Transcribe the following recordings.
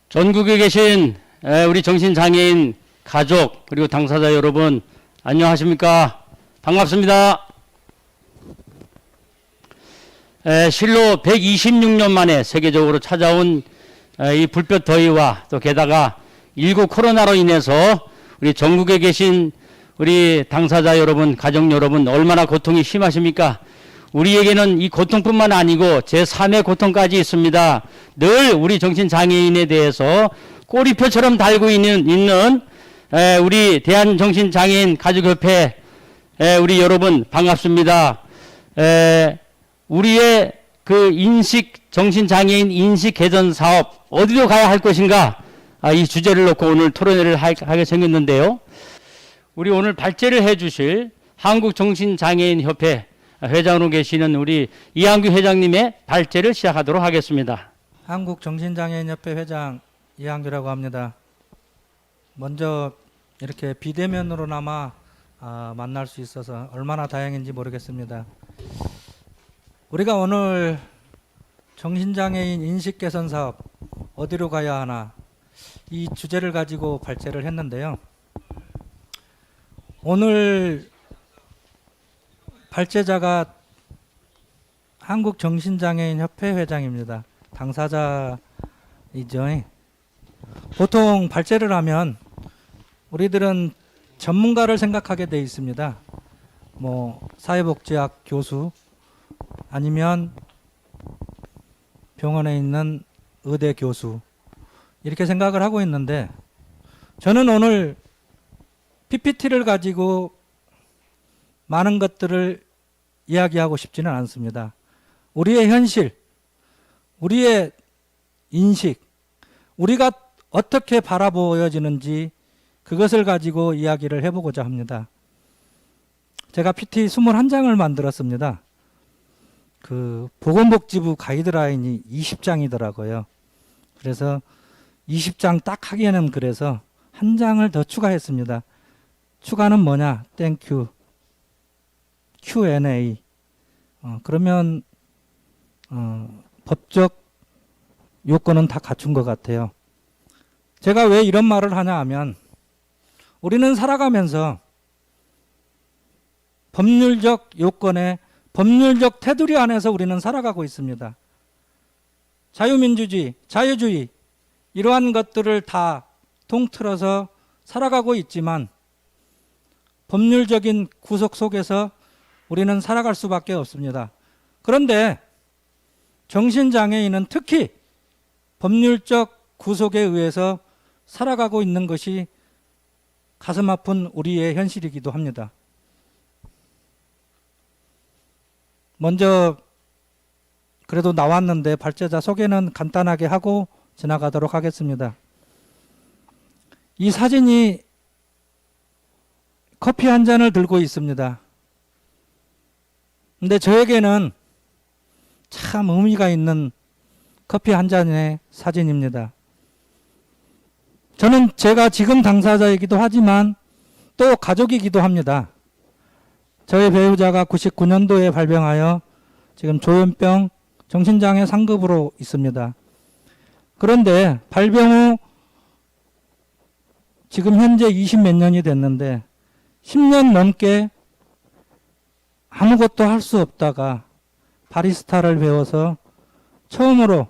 전국에 계신 우리 정신장애인 가족 그리고 당사자 여러분 안녕하십니까? 반갑습니다. 실로 126년 만에 세계적으로 찾아온 이 불볕 더위와 또 게다가 19 코로나로 인해서 우리 전국에 계신 우리 당사자 여러분, 가족 여러분 얼마나 고통이 심하십니까? 우리에게는 이 고통뿐만 아니고 제3의 고통까지 있습니다. 늘 우리 정신장애인에 대해서 꼬리표처럼 달고 있는 우리 대한정신장애인 가족협회 우리 여러분 반갑습니다. 우리의 그 정신장애인 인식 개선 사업 어디로 가야 할 것인가, 이 주제를 놓고 오늘 토론회를 하게 생겼는데요. 우리 오늘 발제를 해 주실 한국정신장애인협회 회장으로 계시는 우리 이한규 회장님의 발제를 시작하도록 하겠습니다. 한국정신장애인협회 회장 이한규라고 합니다. 먼저 이렇게 비대면으로나마 만날 수 있어서 얼마나 다행인지 모르겠습니다. 우리가 오늘 정신장애인 인식 개선 사업 어디로 가야 하나, 이 주제를 가지고 발제를 했는데요. 오늘 발제자가 한국정신장애인협회 회장입니다. 당사자이죠. 보통 발제를 하면 우리들은 전문가를 생각하게 돼 있습니다. 뭐 사회복지학 교수 아니면 병원에 있는 의대 교수 이렇게 생각을 하고 있는데, 저는 오늘 PPT를 가지고 많은 것들을 이야기하고 싶지는 않습니다. 우리의 현실, 우리의 인식, 우리가 어떻게 바라보여지는지 그것을 가지고 이야기를 해보고자 합니다. 제가 PT 21장을 만들었습니다. 그 보건복지부 가이드라인이 20장이더라고요. 그래서 20장 딱 하기에는 그래서 한 장을 더 추가했습니다. 추가는 뭐냐? 땡큐. Q&A. 그러면 법적 요건은 다 갖춘 것 같아요. 제가 왜 이런 말을 하냐 하면, 우리는 살아가면서 법률적 요건에 법률적 테두리 안에서 우리는 살아가고 있습니다. 자유민주주의, 자유주의 이러한 것들을 다 통틀어서 살아가고 있지만 법률적인 구속 속에서 우리는 살아갈 수밖에 없습니다. 그런데 정신장애인은 특히 법률적 구속에 의해서 살아가고 있는 것이 가슴 아픈 우리의 현실이기도 합니다. 먼저 그래도 나왔는데 발제자 소개는 간단하게 하고 지나가도록 하겠습니다. 이 사진이 커피 한 잔을 들고 있습니다. 근데 저에게는 참 의미가 있는 커피 한 잔의 사진입니다. 저는 제가 지금 당사자이기도 하지만 또 가족이기도 합니다. 저의 배우자가 99년도에 발병하여 지금 조현병 정신장애 상급으로 있습니다. 그런데 발병 후 지금 현재 20 몇 년이 됐는데 10년 넘게 아무것도 할 수 없다가 바리스타를 배워서 처음으로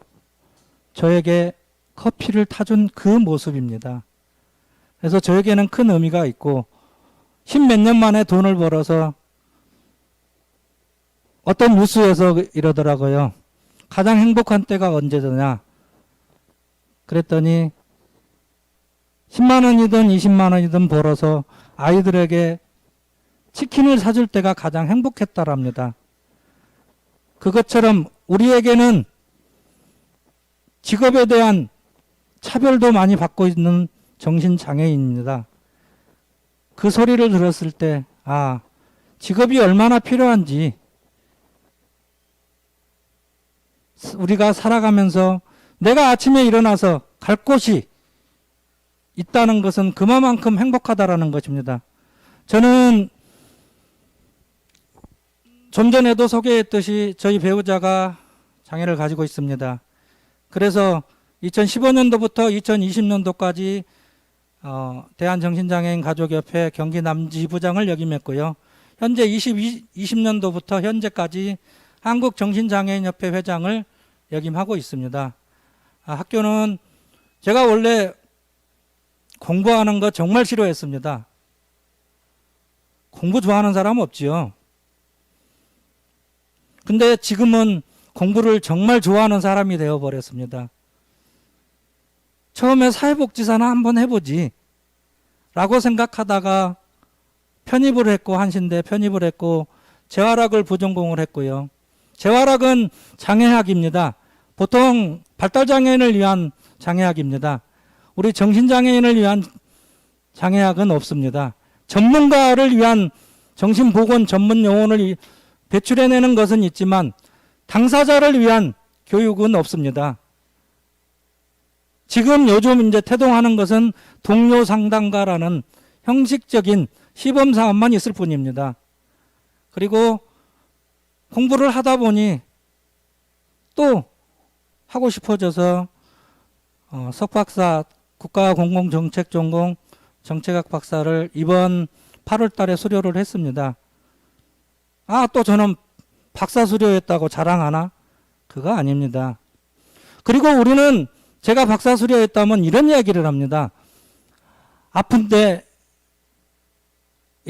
저에게 커피를 타준 그 모습입니다. 그래서 저에게는 큰 의미가 있고, 10 몇 년 만에 돈을 벌어서 어떤 뉴스에서 이러더라고요. 가장 행복한 때가 언제더냐. 그랬더니 10만 원이든 20만 원이든 벌어서 아이들에게 치킨을 사줄 때가 가장 행복했다랍니다. 그것처럼 우리에게는 직업에 대한 차별도 많이 받고 있는 정신장애인입니다. 그 소리를 들었을 때, 직업이 얼마나 필요한지, 우리가 살아가면서 내가 아침에 일어나서 갈 곳이 있다는 것은 그만큼 행복하다라는 것입니다. 저는 좀 전에도 소개했듯이 저희 배우자가 장애를 가지고 있습니다. 그래서 2015년도부터 2020년도까지 대한정신장애인 가족협회 경기남지부장을 역임했고요. 현재 20년도부터 현재까지 한국정신장애인협회 회장을 역임하고 있습니다. 학교는 제가 원래 공부하는 거 정말 싫어했습니다. 공부 좋아하는 사람 없지요. 근데 지금은 공부를 정말 좋아하는 사람이 되어버렸습니다. 처음에 사회복지사나 한번 해보지 라고 생각하다가 편입을 했고, 한신대 편입을 했고, 재활학을 부전공을 했고요. 재활학은 장애학입니다. 보통 발달장애인을 위한 장애학입니다. 우리 정신장애인을 위한 장애학은 없습니다. 전문가를 위한 정신보건 전문 요원을 배출해내는 것은 있지만 당사자를 위한 교육은 없습니다. 지금 요즘 이제 태동하는 것은 동료 상담가라는 형식적인 시범 사업만 있을 뿐입니다. 그리고 공부를 하다 보니 또 하고 싶어져서 석박사 국가공공정책 전공 정책학 박사를 이번 8월 달에 수료를 했습니다. 또 저는 박사 수료했다고 자랑하나? 그거 아닙니다. 그리고 우리는 제가 박사 수료했다면 이런 이야기를 합니다. 아픈데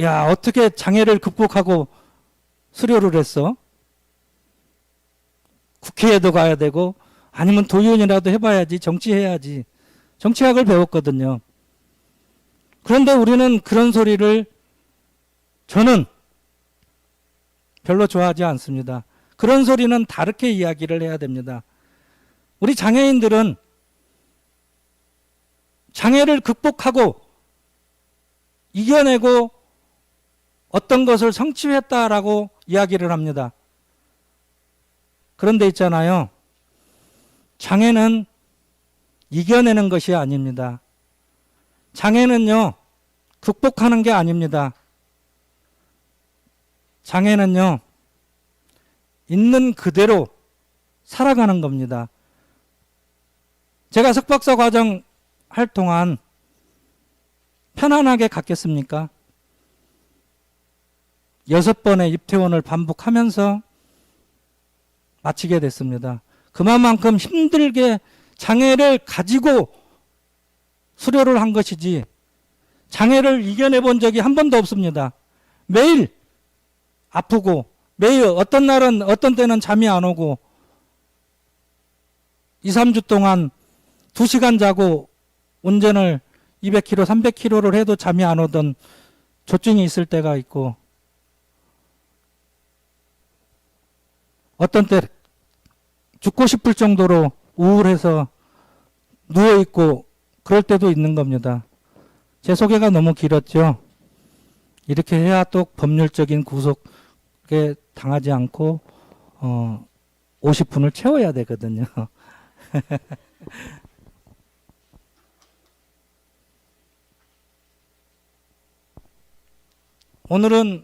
야, 어떻게 장애를 극복하고 수료를 했어? 국회에도 가야 되고 아니면 도의원이라도 해봐야지, 정치해야지. 정치학을 배웠거든요. 그런데 우리는 그런 소리를 저는 별로 좋아하지 않습니다. 그런 소리는 다르게 이야기를 해야 됩니다. 우리 장애인들은 장애를 극복하고 이겨내고 어떤 것을 성취했다라고 이야기를 합니다. 그런데 있잖아요. 장애는 이겨내는 것이 아닙니다. 장애는요, 극복하는 게 아닙니다. 장애는요, 있는 그대로 살아가는 겁니다. 제가 석박사 과정 할 동안 편안하게 갔겠습니까? 6번의 입퇴원을 반복하면서 마치게 됐습니다. 그만큼 힘들게 장애를 가지고 수료를 한 것이지 장애를 이겨내 본 적이 한 번도 없습니다. 매일 아프고 매일 어떤 날은 어떤 때는 잠이 안 오고 2, 3주 동안 2시간 자고 운전을 200km, 300km를 해도 잠이 안 오던 조증이 있을 때가 있고 어떤 때 죽고 싶을 정도로 우울해서 누워있고 그럴 때도 있는 겁니다. 제 소개가 너무 길었죠. 이렇게 해야 또 법률적인 구속에 당하지 않고 50분을 채워야 되거든요. 오늘은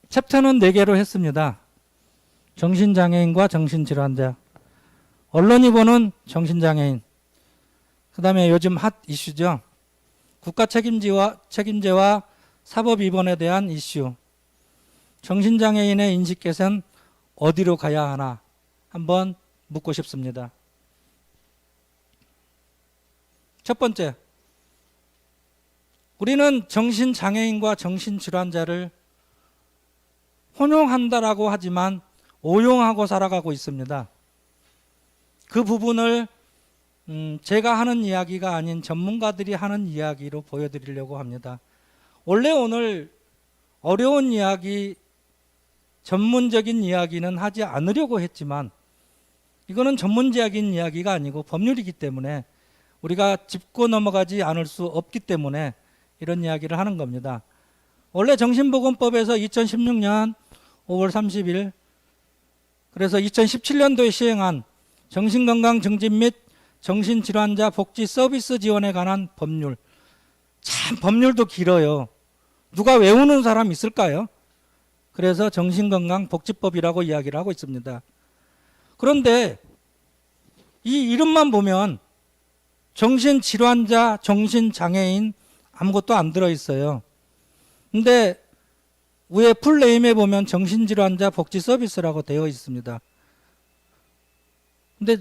챕터는 4개로 했습니다. 정신장애인과 정신질환자, 언론이 보는 정신장애인, 그 다음에 요즘 핫 이슈죠. 국가 책임제와 사법 위반에 대한 이슈, 정신장애인의 인식 개선 어디로 가야 하나 한번 묻고 싶습니다. 첫 번째, 우리는 정신장애인과 정신질환자를 혼용한다라고 하지만 오용하고 살아가고 있습니다. 그 부분을 제가 하는 이야기가 아닌 전문가들이 하는 이야기로 보여드리려고 합니다. 원래 오늘 어려운 이야기, 전문적인 이야기는 하지 않으려고 했지만 이거는 전문적인 이야기가 아니고 법률이기 때문에 우리가 짚고 넘어가지 않을 수 없기 때문에 이런 이야기를 하는 겁니다. 원래 정신보건법에서 2016년 5월 30일 그래서 2017년도에 시행한 정신건강 증진 및 정신질환자 복지 서비스 지원에 관한 법률, 참 법률도 길어요. 누가 외우는 사람 있을까요? 그래서 정신건강복지법이라고 이야기를 하고 있습니다. 그런데 이 이름만 보면 정신질환자, 정신장애인 아무것도 안 들어있어요. 근데 위에 풀네임에 보면 정신질환자 복지 서비스라고 되어 있습니다. 근데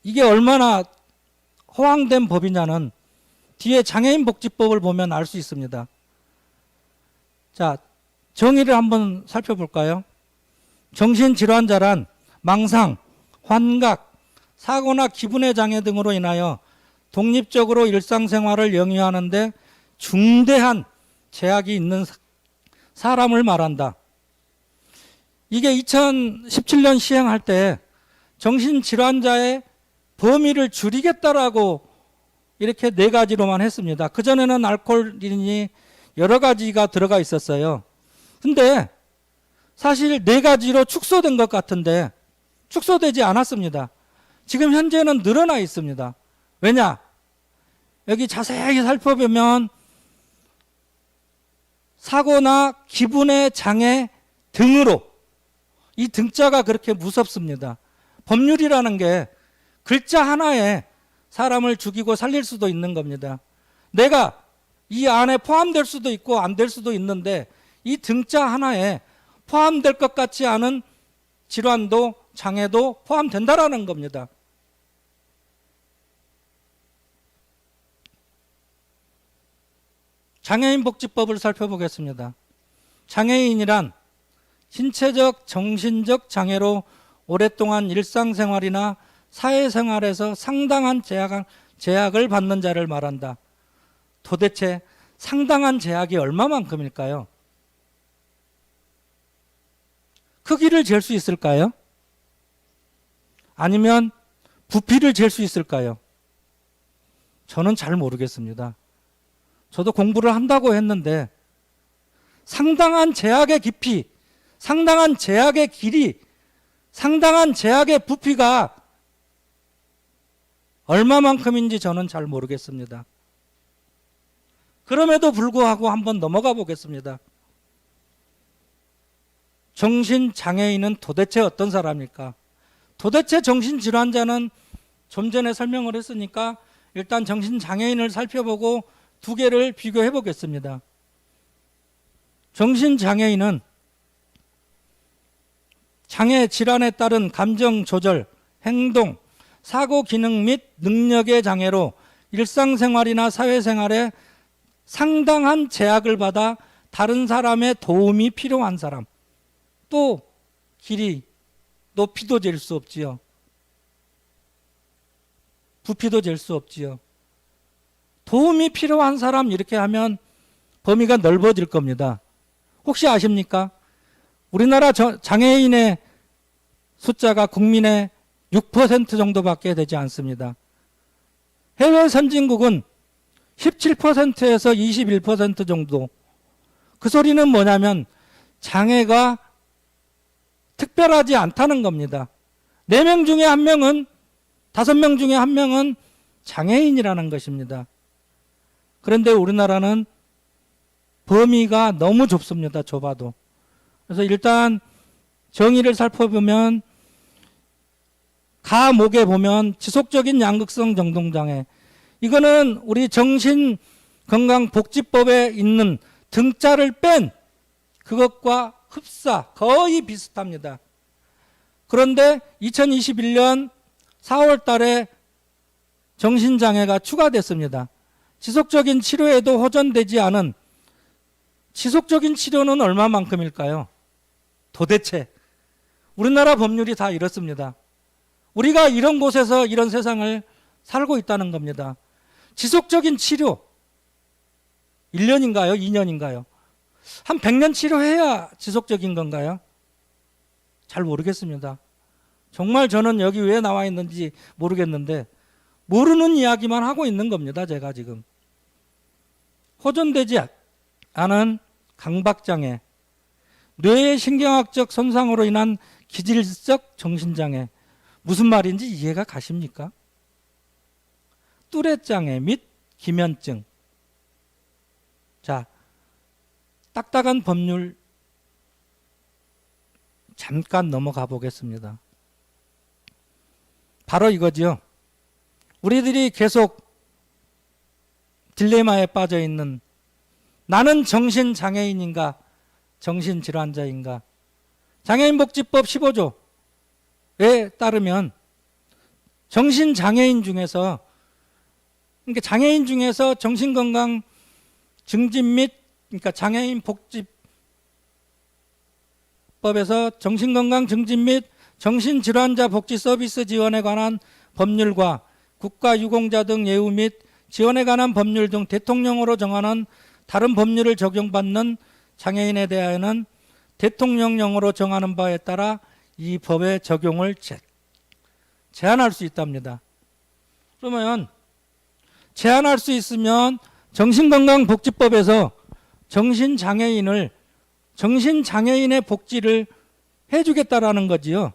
이게 얼마나 허황된 법이냐는 뒤에 장애인 복지법을 보면 알 수 있습니다. 자, 정의를 한번 살펴볼까요? 정신질환자란 망상, 환각, 사고나 기분의 장애 등으로 인하여 독립적으로 일상생활을 영위하는데 중대한 제약이 있는 사람을 말한다. 이게 2017년 시행할 때 정신질환자의 범위를 줄이겠다라고 이렇게 4가지로만 했습니다. 그전에는 알코올인이 여러 가지가 들어가 있었어요. 근데 사실 4가지로 축소된 것 같은데 축소되지 않았습니다. 지금 현재는 늘어나 있습니다. 왜냐? 여기 자세히 살펴보면 사고나 기분의 장애 등으로, 이 등자가 그렇게 무섭습니다. 법률이라는 게 글자 하나에 사람을 죽이고 살릴 수도 있는 겁니다. 내가 이 안에 포함될 수도 있고 안 될 수도 있는데 이 등자 하나에 포함될 것 같지 않은 질환도 장애도 포함된다라는 겁니다. 장애인 복지법을 살펴보겠습니다. 장애인이란 신체적, 정신적 장애로 오랫동안 일상생활이나 사회생활에서 상당한 제약을 받는 자를 말한다. 도대체 상당한 제약이 얼마만큼일까요? 크기를 잴 수 있을까요? 아니면 부피를 잴 수 있을까요? 저는 잘 모르겠습니다. 저도 공부를 한다고 했는데 상당한 제약의 깊이, 상당한 제약의 길이, 상당한 제약의 부피가 얼마만큼인지 저는 잘 모르겠습니다. 그럼에도 불구하고 한번 넘어가 보겠습니다. 정신장애인은 도대체 어떤 사람일까? 도대체 정신질환자는 좀 전에 설명을 했으니까 일단 정신장애인을 살펴보고 2개를 비교해 보겠습니다. 정신장애인은 장애 질환에 따른 감정 조절, 행동, 사고 기능 및 능력의 장애로 일상생활이나 사회생활에 상당한 제약을 받아 다른 사람의 도움이 필요한 사람, 또 길이, 높이도 잴 수 없지요. 부피도 잴 수 없지요. 도움이 필요한 사람 이렇게 하면 범위가 넓어질 겁니다. 혹시 아십니까? 우리나라 장애인의 숫자가 국민의 6% 정도밖에 되지 않습니다. 해외 선진국은 17%에서 21% 정도. 그 소리는 뭐냐면 장애가 특별하지 않다는 겁니다. 4명 중에 1명은, 5명 중에 1명은 장애인이라는 것입니다. 그런데 우리나라는 범위가 너무 좁습니다. 좁아도. 그래서 일단 정의를 살펴보면 가목에 보면 지속적인 양극성 정동장애, 이거는 우리 정신건강복지법에 있는 등자를 뺀 그것과 흡사 거의 비슷합니다. 그런데 2021년 4월 달에 정신장애가 추가됐습니다. 지속적인 치료에도 호전되지 않은, 지속적인 치료는 얼마만큼일까요? 도대체 우리나라 법률이 다 이렇습니다. 우리가 이런 곳에서 이런 세상을 살고 있다는 겁니다. 지속적인 치료 1년인가요? 2년인가요? 한 100년 치료해야 지속적인 건가요? 잘 모르겠습니다. 정말 저는 여기 왜 나와 있는지 모르겠는데 모르는 이야기만 하고 있는 겁니다. 제가 지금. 호전되지 않은 강박장애, 뇌의 신경학적 손상으로 인한 기질적 정신장애, 무슨 말인지 이해가 가십니까? 뚜레장애 및 기면증. 자, 딱딱한 법률 잠깐 넘어가 보겠습니다. 바로 이거지요. 우리들이 계속 딜레마에 빠져 있는, 나는 정신장애인인가 정신질환자인가. 장애인복지법 15조에 따르면 정신장애인 중에서, 그러니까 장애인 중에서 정신건강 증진 및, 그러니까 장애인복지법에서 정신건강 증진 및 정신질환자 복지 서비스 지원에 관한 법률과 국가유공자 등 예우 및 지원에 관한 법률 등 대통령으로 정하는 다른 법률을 적용받는 장애인에 대하여는 대통령령으로 정하는 바에 따라 이 법의 적용을 제한할 수 있답니다. 그러면 제한할 수 있으면 정신건강복지법에서 정신장애인의 복지를 해주겠다라는 거지요.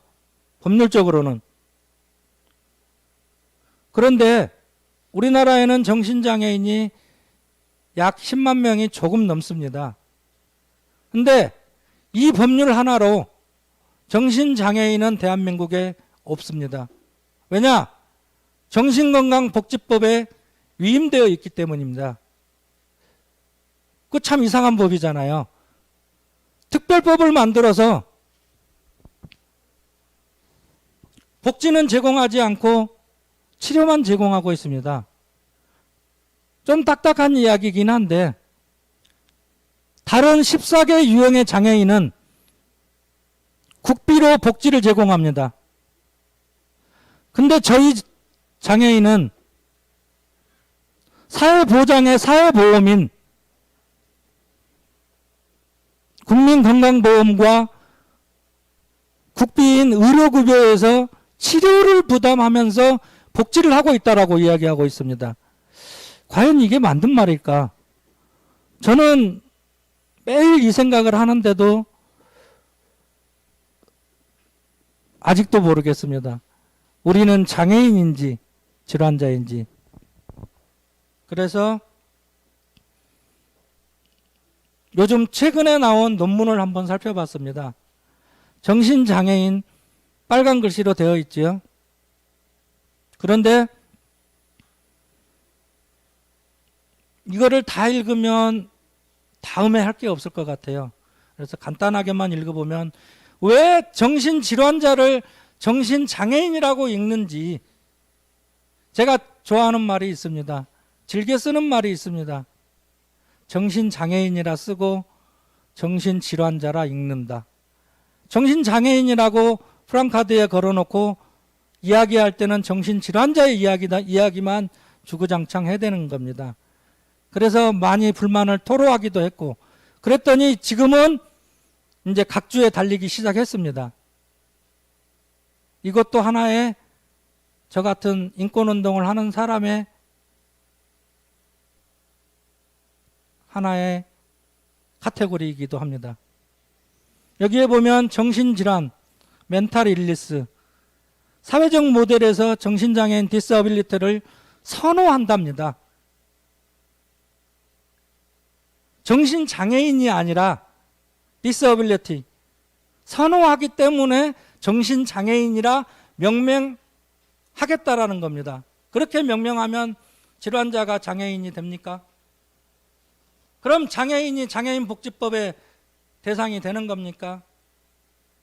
법률적으로는. 그런데 우리나라에는 정신장애인이 약 10만 명이 조금 넘습니다. 근데 이 법률 하나로 정신장애인은 대한민국에 없습니다. 왜냐? 정신건강복지법에 위임되어 있기 때문입니다. 그 참 이상한 법이잖아요. 특별법을 만들어서 복지는 제공하지 않고 치료만 제공하고 있습니다. 좀 딱딱한 이야기이긴 한데, 다른 14개 유형의 장애인은 국비로 복지를 제공합니다. 근데 저희 장애인은 사회보장의 사회보험인 국민건강보험과 국비인 의료급여에서 치료를 부담하면서 복지를 하고 있다라고 이야기하고 있습니다. 과연 이게 맞는 말일까? 저는 매일 이 생각을 하는데도 아직도 모르겠습니다. 우리는 장애인인지 질환자인지. 그래서 요즘 최근에 나온 논문을 한번 살펴봤습니다. 정신장애인 빨간 글씨로 되어 있지요. 그런데 이거를 다 읽으면 다음에 할 게 없을 것 같아요. 그래서 간단하게만 읽어보면, 왜 정신질환자를 정신장애인이라고 읽는지, 제가 좋아하는 말이 있습니다. 즐겨 쓰는 말이 있습니다. 정신장애인이라 쓰고 정신질환자라 읽는다. 정신장애인이라고 프랑카드에 걸어놓고 이야기할 때는 정신질환자의 이야기만 주구장창 해대는 겁니다. 그래서 많이 불만을 토로하기도 했고, 그랬더니 지금은 이제 각주에 달리기 시작했습니다. 이것도 하나의, 저 같은 인권운동을 하는 사람의 하나의 카테고리이기도 합니다. 여기에 보면 정신질환, 멘탈 일리스, 사회적 모델에서 정신장애인 디서빌리티를 선호한답니다. 정신장애인이 아니라 디서빌리티, 선호하기 때문에 정신장애인이라 명명하겠다라는 겁니다. 그렇게 명명하면 질환자가 장애인이 됩니까? 그럼 장애인이 장애인복지법의 대상이 되는 겁니까?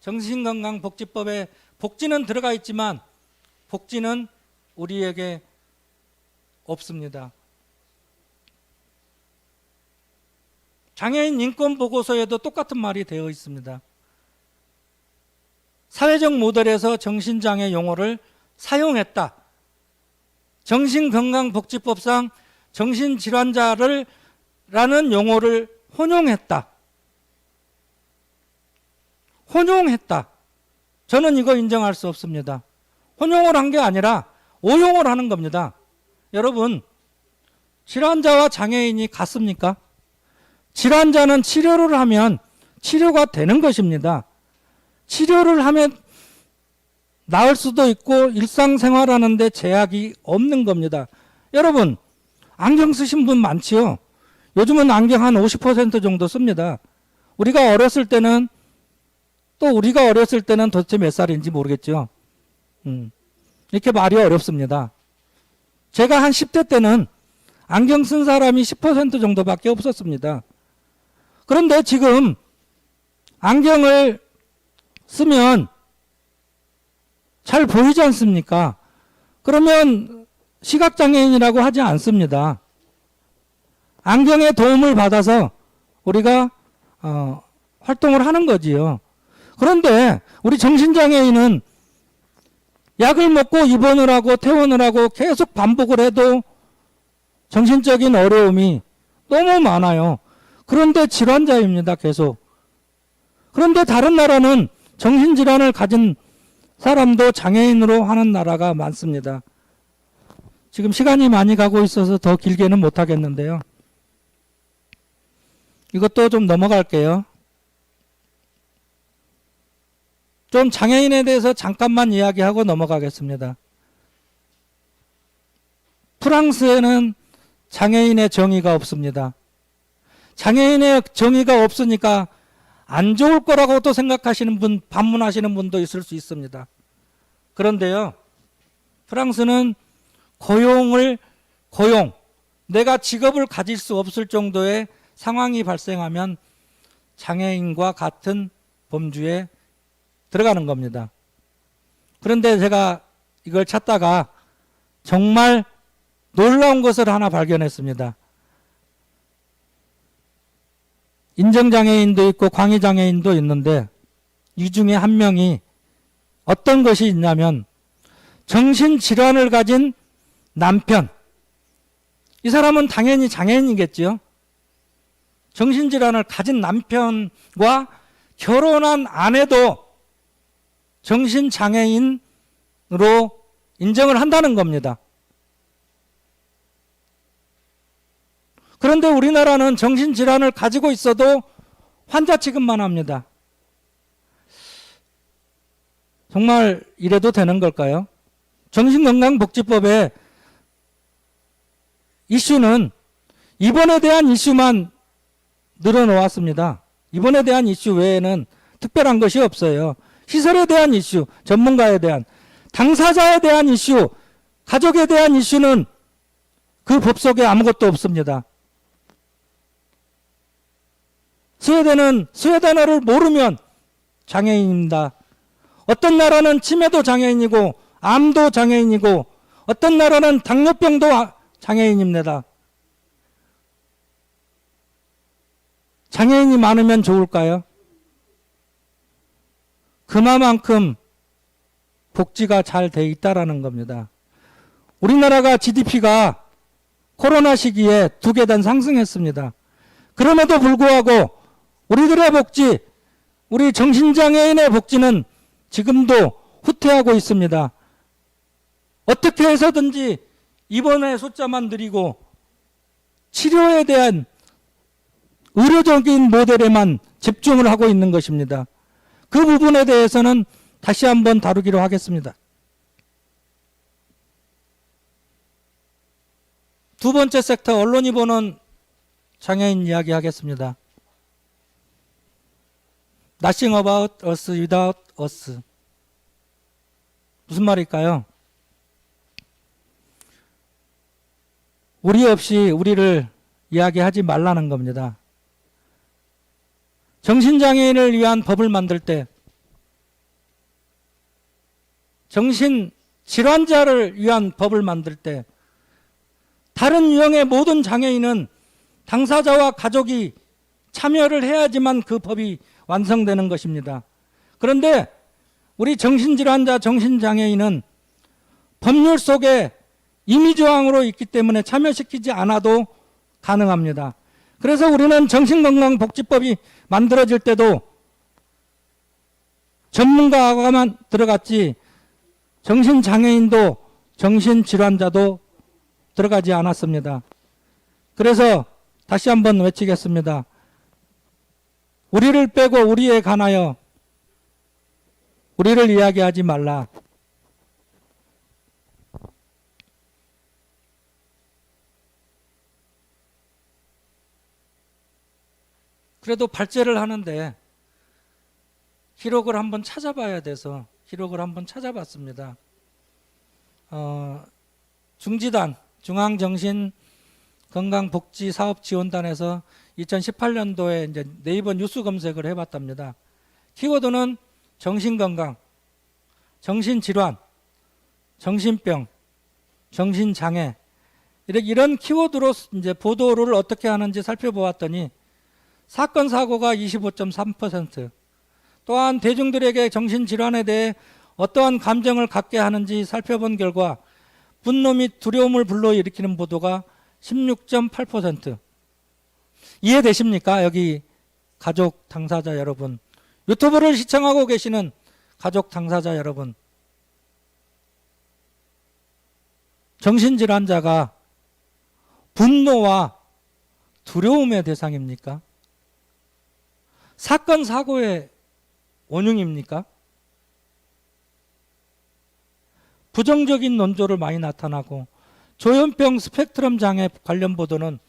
정신건강복지법에 복지는 들어가 있지만 복지는 우리에게 없습니다. 장애인 인권보고서에도 똑같은 말이 되어 있습니다. 사회적 모델에서 정신장애 용어를 사용했다. 정신건강복지법상 정신질환자를 라는 용어를 혼용했다. 혼용했다. 저는 이거 인정할 수 없습니다. 혼용을 한 게 아니라 오용을 하는 겁니다. 여러분, 질환자와 장애인이 같습니까? 질환자는 치료를 하면 치료가 되는 것입니다. 치료를 하면 나을 수도 있고 일상생활하는 데 제약이 없는 겁니다. 여러분, 안경 쓰신 분 많지요? 요즘은 안경 한 50% 정도 씁니다. 우리가 어렸을 때는 도대체 몇 살인지 모르겠죠. 이렇게 말이 어렵습니다. 제가 한 10대 때는 안경 쓴 사람이 10% 정도밖에 없었습니다. 그런데 지금 안경을 쓰면 잘 보이지 않습니까? 그러면 시각장애인이라고 하지 않습니다. 안경의 도움을 받아서 우리가 활동을 하는 거지요. 그런데 우리 정신장애인은 약을 먹고 입원을 하고 퇴원을 하고 계속 반복을 해도 정신적인 어려움이 너무 많아요. 그런데 질환자입니다, 계속. 그런데 다른 나라는 정신질환을 가진 사람도 장애인으로 하는 나라가 많습니다. 지금 시간이 많이 가고 있어서 더 길게는 못하겠는데요. 이것도 좀 넘어갈게요. 좀 장애인에 대해서 잠깐만 이야기하고 넘어가겠습니다. 프랑스에는 장애인의 정의가 없습니다. 장애인의 정의가 없으니까 안 좋을 거라고 또 생각하시는 분, 반문하시는 분도 있을 수 있습니다. 그런데요, 프랑스는 내가 직업을 가질 수 없을 정도의 상황이 발생하면 장애인과 같은 범주에 들어가는 겁니다. 그런데 제가 이걸 찾다가 정말 놀라운 것을 하나 발견했습니다. 인정장애인도 있고 광의장애인도 있는데 이 중에 한 명이 어떤 것이 있냐면 정신질환을 가진 남편, 이 사람은 당연히 장애인이겠죠. 정신질환을 가진 남편과 결혼한 아내도 정신장애인으로 인정을 한다는 겁니다. 그런데 우리나라는 정신질환을 가지고 있어도 환자 취급만 합니다. 정말 이래도 되는 걸까요? 정신건강복지법의 이슈는 입원에 대한 이슈만 늘어놓았습니다. 입원에 대한 이슈 외에는 특별한 것이 없어요. 시설에 대한 이슈, 전문가에 대한, 당사자에 대한 이슈, 가족에 대한 이슈는 그 법 속에 아무것도 없습니다. 스웨덴어를 모르면 장애인입니다. 어떤 나라는 치매도 장애인이고 암도 장애인이고 어떤 나라는 당뇨병도 장애인입니다. 장애인이 많으면 좋을까요? 그만큼 복지가 잘 돼 있다라는 겁니다. 우리나라가 GDP가 코로나 시기에 2계단 상승했습니다. 그럼에도 불구하고 우리들의 복지, 우리 정신장애인의 복지는 지금도 후퇴하고 있습니다. 어떻게 해서든지 입원의 숫자만 늘리고 치료에 대한 의료적인 모델에만 집중을 하고 있는 것입니다. 그 부분에 대해서는 다시 한번 다루기로 하겠습니다. 두 번째 섹터, 언론이 보는 장애인 이야기 하겠습니다. Nothing about us without us. 무슨 말일까요? 우리 없이 우리를 이야기하지 말라는 겁니다. 정신장애인을 위한 법을 만들 때, 정신질환자를 위한 법을 만들 때, 다른 유형의 모든 장애인은 당사자와 가족이 참여를 해야지만 그 법이 완성되는 것입니다. 그런데 우리 정신질환자, 정신장애인은 법률 속에 임의조항으로 있기 때문에 참여시키지 않아도 가능합니다. 그래서 우리는 정신건강복지법이 만들어질 때도 전문가가만 들어갔지 정신장애인도 정신질환자도 들어가지 않았습니다. 그래서 다시 한번 외치겠습니다. 우리를 빼고 우리에 관하여 우리를 이야기하지 말라. 그래도 발제를 하는데 기록을 한번 찾아봐야 돼서 기록을 한번 찾아봤습니다. 중지단 중앙정신건강복지사업지원단에서 2018년도에 이제 네이버 뉴스 검색을 해봤답니다. 키워드는 정신건강, 정신질환, 정신병, 정신장애 이런 키워드로 이제 보도를 어떻게 하는지 살펴보았더니 사건 사고가 25.3%, 또한 대중들에게 정신질환에 대해 어떠한 감정을 갖게 하는지 살펴본 결과 분노 및 두려움을 불러일으키는 보도가 16.8%. 이해되십니까? 여기 가족 당사자 여러분, 유튜브를 시청하고 계시는 가족 당사자 여러분, 정신질환자가 분노와 두려움의 대상입니까? 사건 사고의 원흉입니까? 부정적인 논조를 많이 나타나고 조현병 스펙트럼 장애 관련 보도는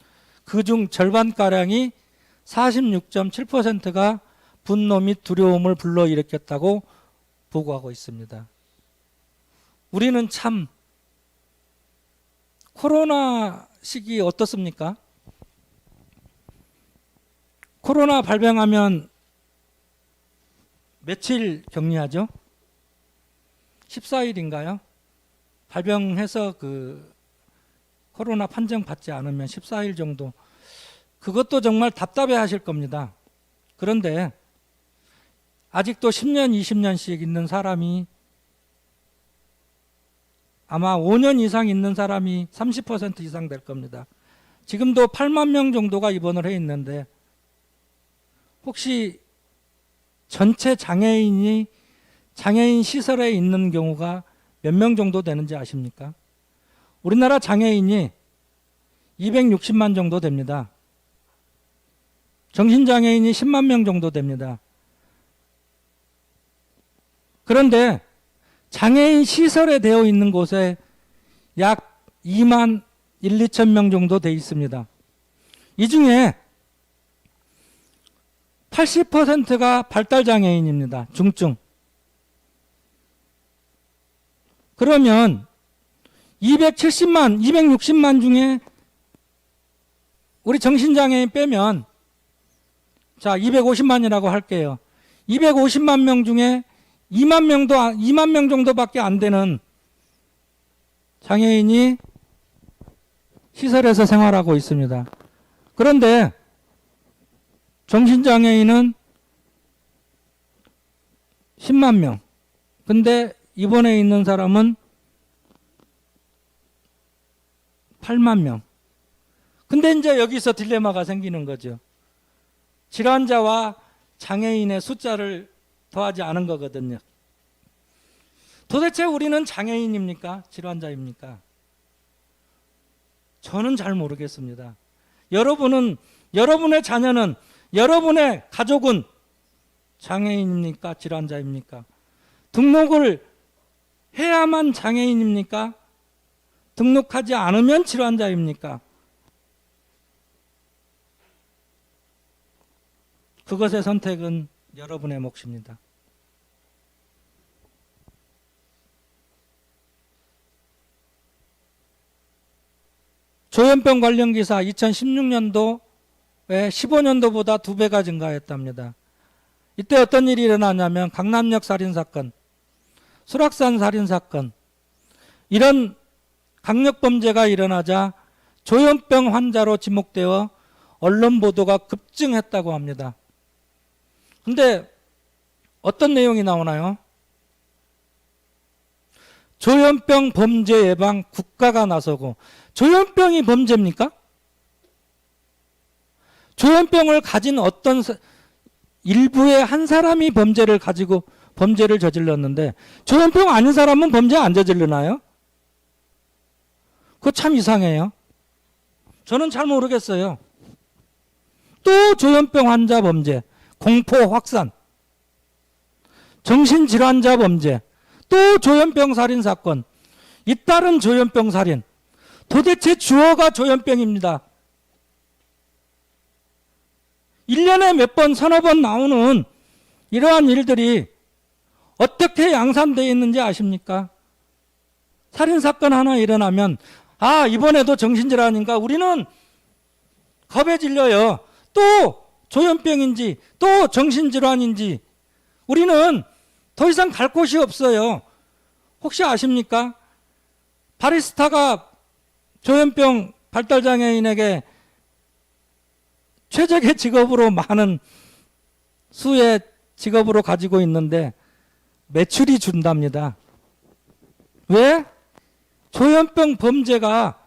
그중 절반가량이 46.7%가 분노 및 두려움을 불러일으켰다고 보고하고 있습니다. 우리는 참 코로나 시기 어떻습니까? 코로나 발병하면 며칠 격리하죠? 14일인가요? 발병해서 코로나 판정 받지 않으면 14일 정도. 그것도 정말 답답해 하실 겁니다. 그런데 아직도 10년, 20년씩 있는 사람이, 아마 5년 이상 있는 사람이 30% 이상 될 겁니다. 지금도 8만 명 정도가 입원을 해 있는데, 혹시 전체 장애인 시설에 있는 경우가 몇 명 정도 되는지 아십니까? 우리나라 장애인이 260만 정도 됩니다. 정신장애인이 10만 명 정도 됩니다. 그런데 장애인 시설에 되어 있는 곳에 약 2만 1, 2천 명 정도 되어 있습니다. 이 중에 80%가 발달장애인입니다. 중증. 그러면 270만, 260만 중에 우리 정신장애인 빼면, 자, 250만이라고 할게요. 250만 명 중에 2만 명 정도밖에 안 되는 장애인이 시설에서 생활하고 있습니다. 그런데 정신장애인은 10만 명. 근데 입원해 있는 사람은 8만 명. 근데 이제 여기서 딜레마가 생기는 거죠. 질환자와 장애인의 숫자를 더하지 않은 거거든요. 도대체 우리는 장애인입니까? 질환자입니까? 저는 잘 모르겠습니다. 여러분의 자녀는, 여러분의 가족은 장애인입니까? 질환자입니까? 등록을 해야만 장애인입니까? 등록하지 않으면 질환자입니까? 그것의 선택은 여러분의 몫입니다. 조현병 관련 기사 2016년도에 15년도보다 2배가 증가했답니다. 이때 어떤 일이 일어나냐면 강남역 살인사건, 수락산 살인사건, 이런 강력범죄가 일어나자 조현병 환자로 지목되어 언론 보도가 급증했다고 합니다. 근데 어떤 내용이 나오나요? 조현병 범죄 예방 국가가 나서고. 조현병이 범죄입니까? 조현병을 가진 어떤 일부의 한 사람이 범죄를 가지고 범죄를 저질렀는데, 조현병 아닌 사람은 범죄 안 저지르나요? 그거 참 이상해요. 저는 잘 모르겠어요. 또 조현병 환자 범죄, 공포 확산, 정신질환자 범죄, 또 조현병 살인 사건, 잇따른 조현병 살인. 도대체 주어가 조현병입니다. 1년에 몇 번, 서너 번 나오는 이러한 일들이 어떻게 양산되어 있는지 아십니까? 살인사건 하나 일어나면 아, 이번에도 정신질환인가? 우리는 겁에 질려요. 또 조현병인지 또 정신질환인지 우리는 더 이상 갈 곳이 없어요. 혹시 아십니까? 바리스타가 조현병 발달장애인에게 최적의 직업으로 많은 수의 직업으로 가지고 있는데 매출이 준답니다. 왜? 조현병 범죄가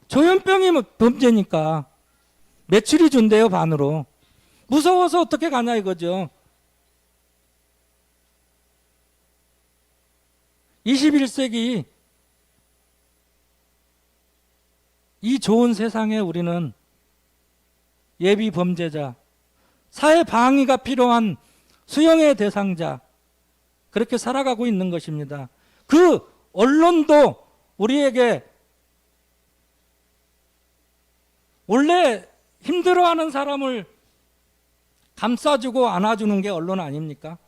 조현병이 범죄니까 매출이 준대요, 반으로. 무서워서 어떻게 가냐 이거죠. 21세기 이 좋은 세상에 우리는 예비 범죄자, 사회 방위가 필요한 수용의 대상자, 그렇게 살아가고 있는 것입니다. 그 언론도 우리에게 원래 힘들어하는 사람을 감싸주고 안아주는 게 언론 아닙니까?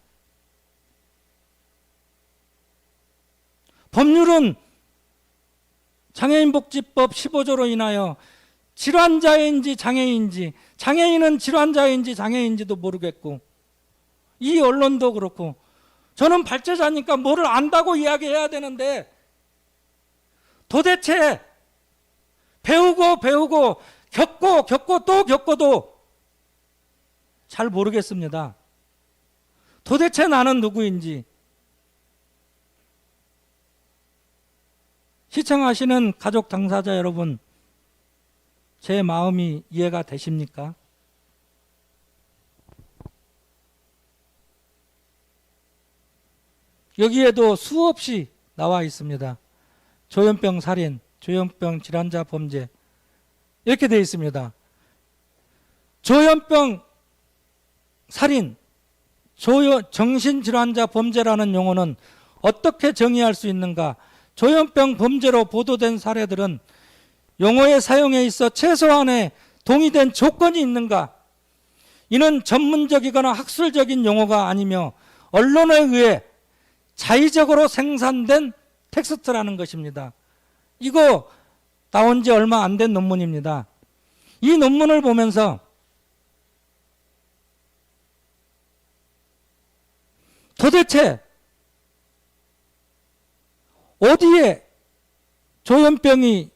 법률은 장애인복지법 15조로 인하여 질환자인지 장애인인지, 장애인은 질환자인지 장애인지도 모르겠고, 이 언론도 그렇고, 저는 발제자니까 뭐를 안다고 이야기해야 되는데 도대체 배우고 겪고 또 겪어도 잘 모르겠습니다. 도대체 나는 누구인지. 시청하시는 가족 당사자 여러분, 제 마음이 이해가 되십니까? 여기에도 수없이 나와 있습니다. 조현병 살인, 조현병 질환자 범죄 이렇게 되어 있습니다. 조현병 살인, 정신질환자 범죄라는 용어는 어떻게 정의할 수 있는가? 조현병 범죄로 보도된 사례들은 용어의 사용에 있어 최소한의 동의된 조건이 있는가? 이는 전문적이거나 학술적인 용어가 아니며 언론에 의해 자의적으로 생산된 텍스트라는 것입니다. 이거 나온 지 얼마 안 된 논문입니다. 이 논문을 보면서 도대체 어디에 조현병이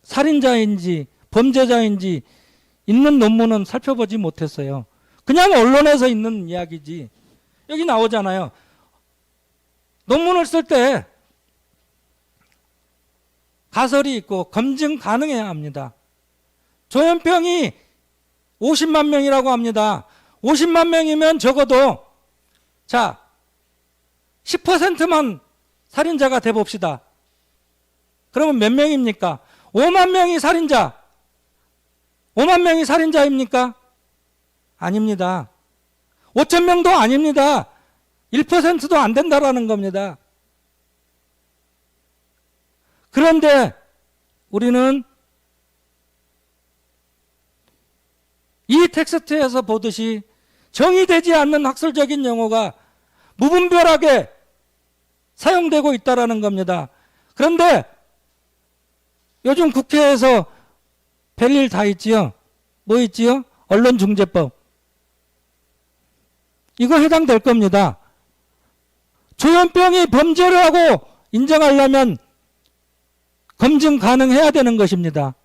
살인자인지 범죄자인지 있는 논문은 살펴보지 못했어요. 그냥 언론에서 있는 이야기지. 여기 나오잖아요. 논문을 쓸 때 가설이 있고 검증 가능해야 합니다. 조현병이 50만 명이라고 합니다. 50만 명이면 적어도 자 10%만 살인자가 돼봅시다. 그러면 몇 명입니까? 5만 명이 살인자. 5만 명이 살인자입니까? 아닙니다. 5천 명도 아닙니다. 1%도 안 된다라는 겁니다. 그런데 우리는 이 텍스트에서 보듯이 정의되지 않는 학술적인 용어가 무분별하게 사용되고 있다는 겁니다. 그런데 요즘 국회에서 별일 다 있지요. 뭐 있지요? 언론중재법. 이거 해당될 겁니다. 조현병이 범죄를 하고 인정하려면 검증 가능해야 되는 것입니다.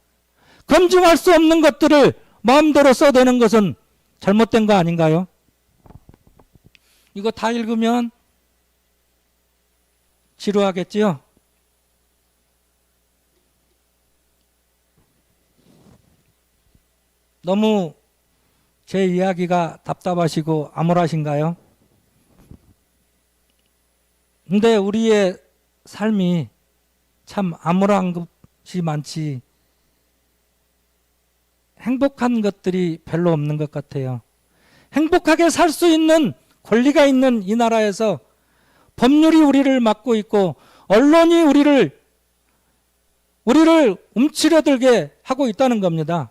검증할 수 없는 것들을 마음대로 써대는 것은 잘못된 거 아닌가요? 이거 다 읽으면 지루하겠지요? 너무 제 이야기가 답답하시고 암울하신가요? 근데 우리의 삶이 참 암울한 것이 많지 행복한 것들이 별로 없는 것 같아요. 행복하게 살 수 있는 권리가 있는 이 나라에서 법률이 우리를 막고 있고 언론이 우리를 움츠려들게 하고 있다는 겁니다.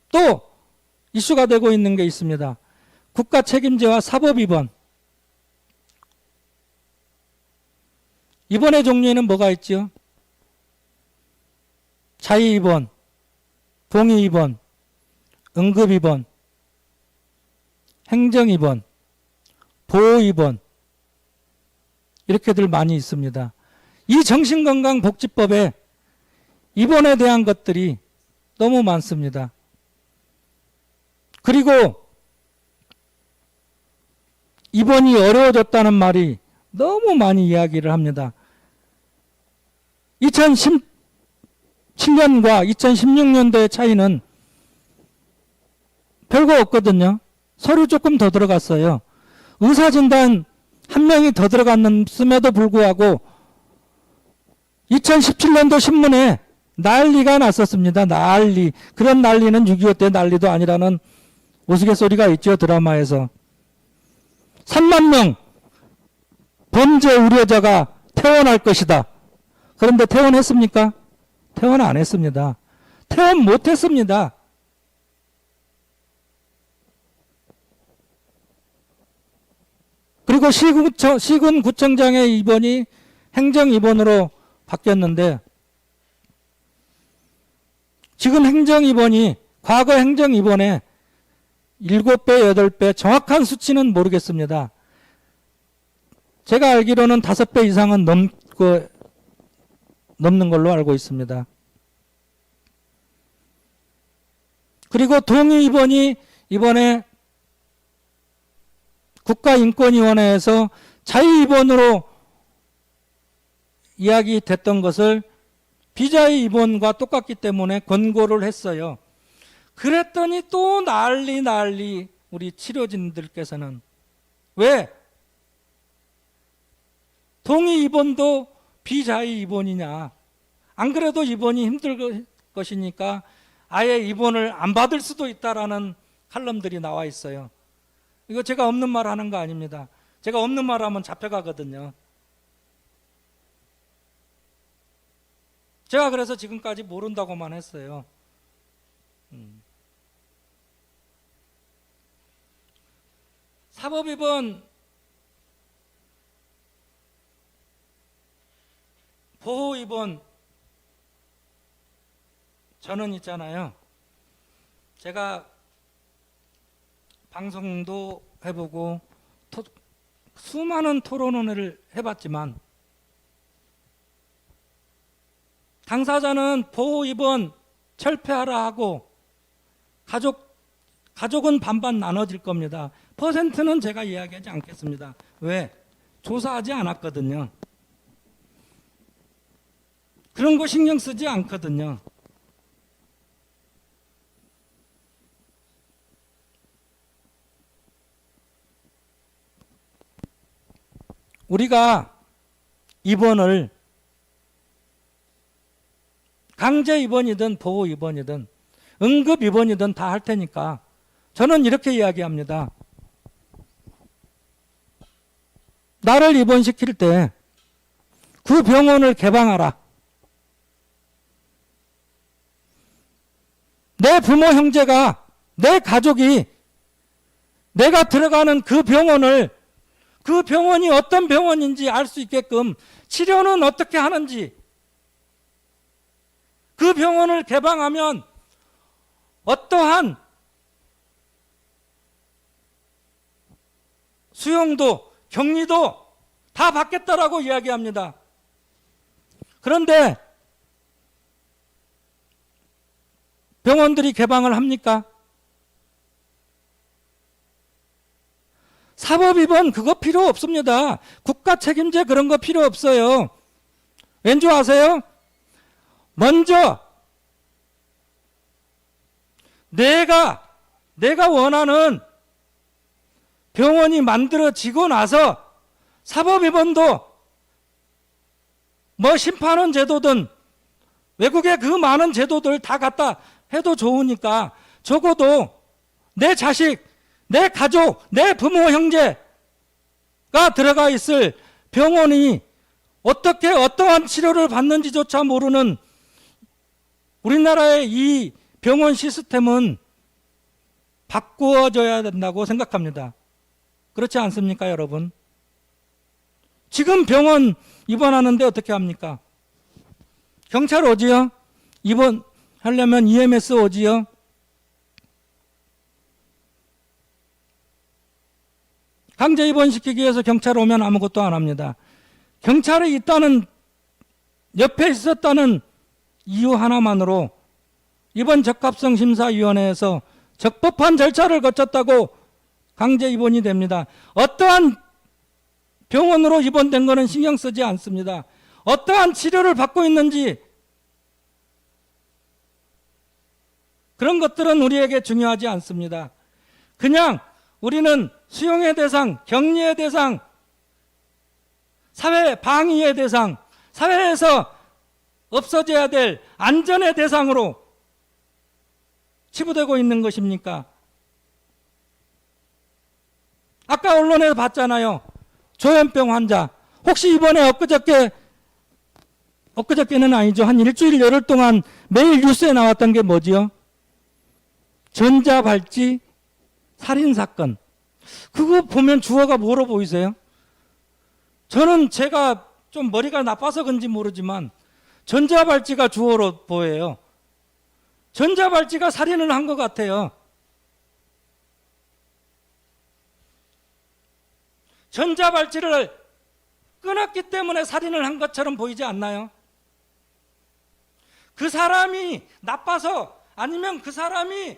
또 이슈가 되고 있는 게 있습니다. 국가 책임제와 사법 위반. 입원의 종류에는 뭐가 있죠? 자의 입원, 동의 입원, 응급 입원, 행정 입원, 보호 입원, 이렇게들 많이 있습니다. 이 정신건강복지법에 입원에 대한 것들이 너무 많습니다. 그리고 입원이 어려워졌다는 말이 너무 많이 이야기를 합니다. 2017년과 2016년도의 차이는 별거 없거든요. 서류 조금 더 들어갔어요. 의사진단 한 명이 더 들어갔음에도 불구하고 2017년도 신문에 난리가 났었습니다. 난리. 그런 난리는 6.25 때 난리도 아니라는 우스갯소리가 있죠. 드라마에서. 3만 명 범죄 우려자가 퇴원할 것이다. 그런데 퇴원했습니까? 퇴원 안 했습니다. 퇴원 못 했습니다. 그리고 시군구청장의 입원이 행정입원으로 바뀌었는데 지금 행정입원이 과거 행정입원의 7배, 8배 정확한 수치는 모르겠습니다. 제가 알기로는 5배 이상은 넘는 걸로 알고 있습니다. 그리고 동의입원이 이번에 국가인권위원회에서 자의입원으로 이야기됐던 것을 비자의 입원과 똑같기 때문에 권고를 했어요. 그랬더니 또 난리 우리 치료진들께서는 왜 동의 입원도 비자의 입원이냐, 안 그래도 입원이 힘들 것이니까 아예 입원을 안 받을 수도 있다라는 칼럼들이 나와 있어요. 이거 제가 없는 말 하는 거 아닙니다. 제가 없는 말 하면 잡혀가거든요. 제가 그래서 지금까지 모른다고만 했어요. 사법입원, 보호입원, 저는 있잖아요. 제가 방송도 해보고 수많은 토론회를 해봤지만 당사자는 보호입원 철폐하라 하고 가족은 반반 나눠질 겁니다. 퍼센트는 제가 이야기하지 않겠습니다. 왜? 조사하지 않았거든요. 그런 거 신경 쓰지 않거든요. 우리가 입원을 강제 입원이든 보호 입원이든 응급 입원이든 다 할 테니까 저는 이렇게 이야기합니다. 나를 입원시킬 때 그 병원을 개방하라. 내 부모 형제가, 내 가족이 내가 들어가는 그 병원을, 그 병원이 어떤 병원인지 알 수 있게끔 치료는 어떻게 하는지, 그 병원을 개방하면 어떠한 수용도, 격리도 다 받겠다라고 이야기합니다. 그런데 병원들이 개방을 합니까? 사법입원 그거 필요 없습니다. 국가 책임제 그런 거 필요 없어요. 왠지 아세요? 먼저 내가 원하는 병원이 만들어지고 나서 사법입원도 뭐 심판원 제도든 외국의 그 많은 제도들 다 갖다 해도 좋으니까 적어도 내 자식, 내 가족, 내 부모 형제가 들어가 있을 병원이 어떻게 어떠한 치료를 받는지조차 모르는 우리나라의 이 병원 시스템은 바꾸어져야 된다고 생각합니다. 그렇지 않습니까, 여러분? 지금 병원 입원하는데 어떻게 합니까? 경찰 오지요? 입원하려면 EMS 오지요? 강제 입원시키기 위해서 경찰 오면 아무것도 안 합니다. 경찰이 있다는, 옆에 있었다는 이유 하나만으로 이번 적합성심사위원회에서 적법한 절차를 거쳤다고 강제 입원이 됩니다. 어떠한 병원으로 입원된 것은 신경 쓰지 않습니다. 어떠한 치료를 받고 있는지 그런 것들은 우리에게 중요하지 않습니다. 그냥 우리는 수용의 대상, 격리의 대상, 사회 방위의 대상, 사회에서 없어져야 될 안전의 대상으로 치부되고 있는 것입니까? 아까 언론에서 봤잖아요. 조현병 환자. 혹시 이번에 엊그저께는 아니죠. 한 일주일 열흘 동안 매일 뉴스에 나왔던 게 뭐지요? 전자발찌 살인사건. 그거 보면 주어가 뭐로 보이세요? 저는 제가 좀 머리가 나빠서 그런지 모르지만 전자발찌가 주어로 보여요. 전자발찌가 살인을 한 것 같아요. 전자발찌를 끊었기 때문에 살인을 한 것처럼 보이지 않나요? 그 사람이 나빠서 아니면 그 사람이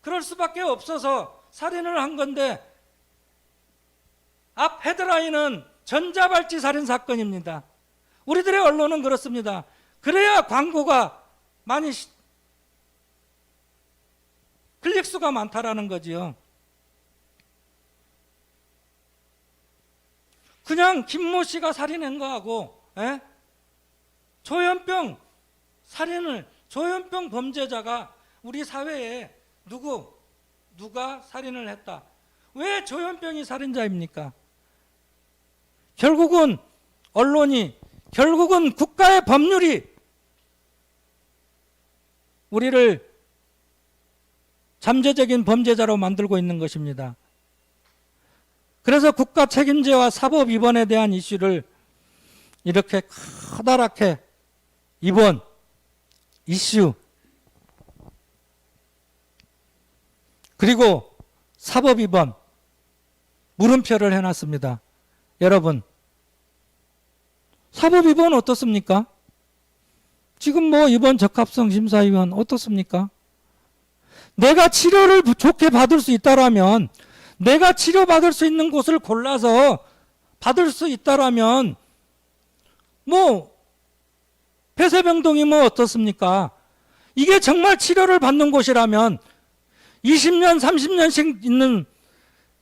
그럴 수밖에 없어서 살인을 한 건데 앞 헤드라인은 전자발찌 살인 사건입니다. 우리들의 언론은 그렇습니다. 그래야 광고가 많이 클릭수가 많다라는 거지요. 그냥 김모 씨가 살인한 거하고 조현병 살인을 조현병 범죄자가 우리 사회에 누가 살인을 했다. 왜 조현병이 살인자입니까? 결국은 언론이 결국은 국가의 법률이 우리를 잠재적인 범죄자로 만들고 있는 것입니다. 그래서 국가 책임제와 사법 위반에 대한 이슈를 이렇게 커다랗게 이번 이슈 그리고 사법 위반 물음표를 해놨습니다. 여러분 사법 위반 어떻습니까? 지금 뭐 이번 적합성 심사위원 어떻습니까? 내가 치료를 좋게 받을 수 있다라면 내가 치료받을 수 있는 곳을 골라서 받을 수 있다라면 뭐 폐쇄병동이 뭐 어떻습니까? 이게 정말 치료를 받는 곳이라면 20년 30년씩 있는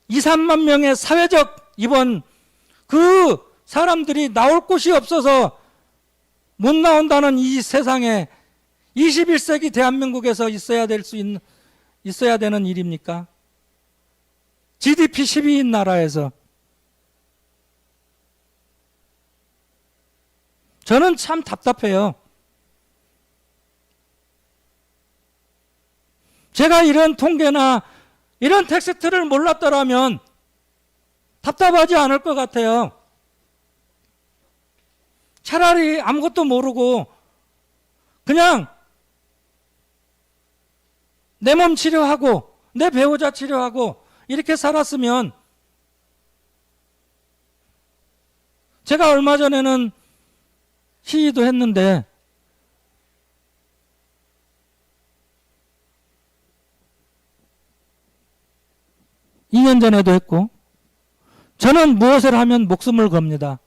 2, 3만 명의 사회적 입원 그 사람들이 나올 곳이 없어서 못 나온다는 이 세상에 21세기 대한민국에서 있어야 되는 일입니까? GDP 10위인 나라에서 저는 참 답답해요. 제가 이런 통계나 이런 텍스트를 몰랐더라면 답답하지 않을 것 같아요. 차라리 아무것도 모르고 그냥 내 몸 치료하고 내 배우자 치료하고 이렇게 살았으면 제가 얼마 전에는 시위도 했는데 (2년) 전에도 했고 저는 무엇을 하면 목숨을 겁니다.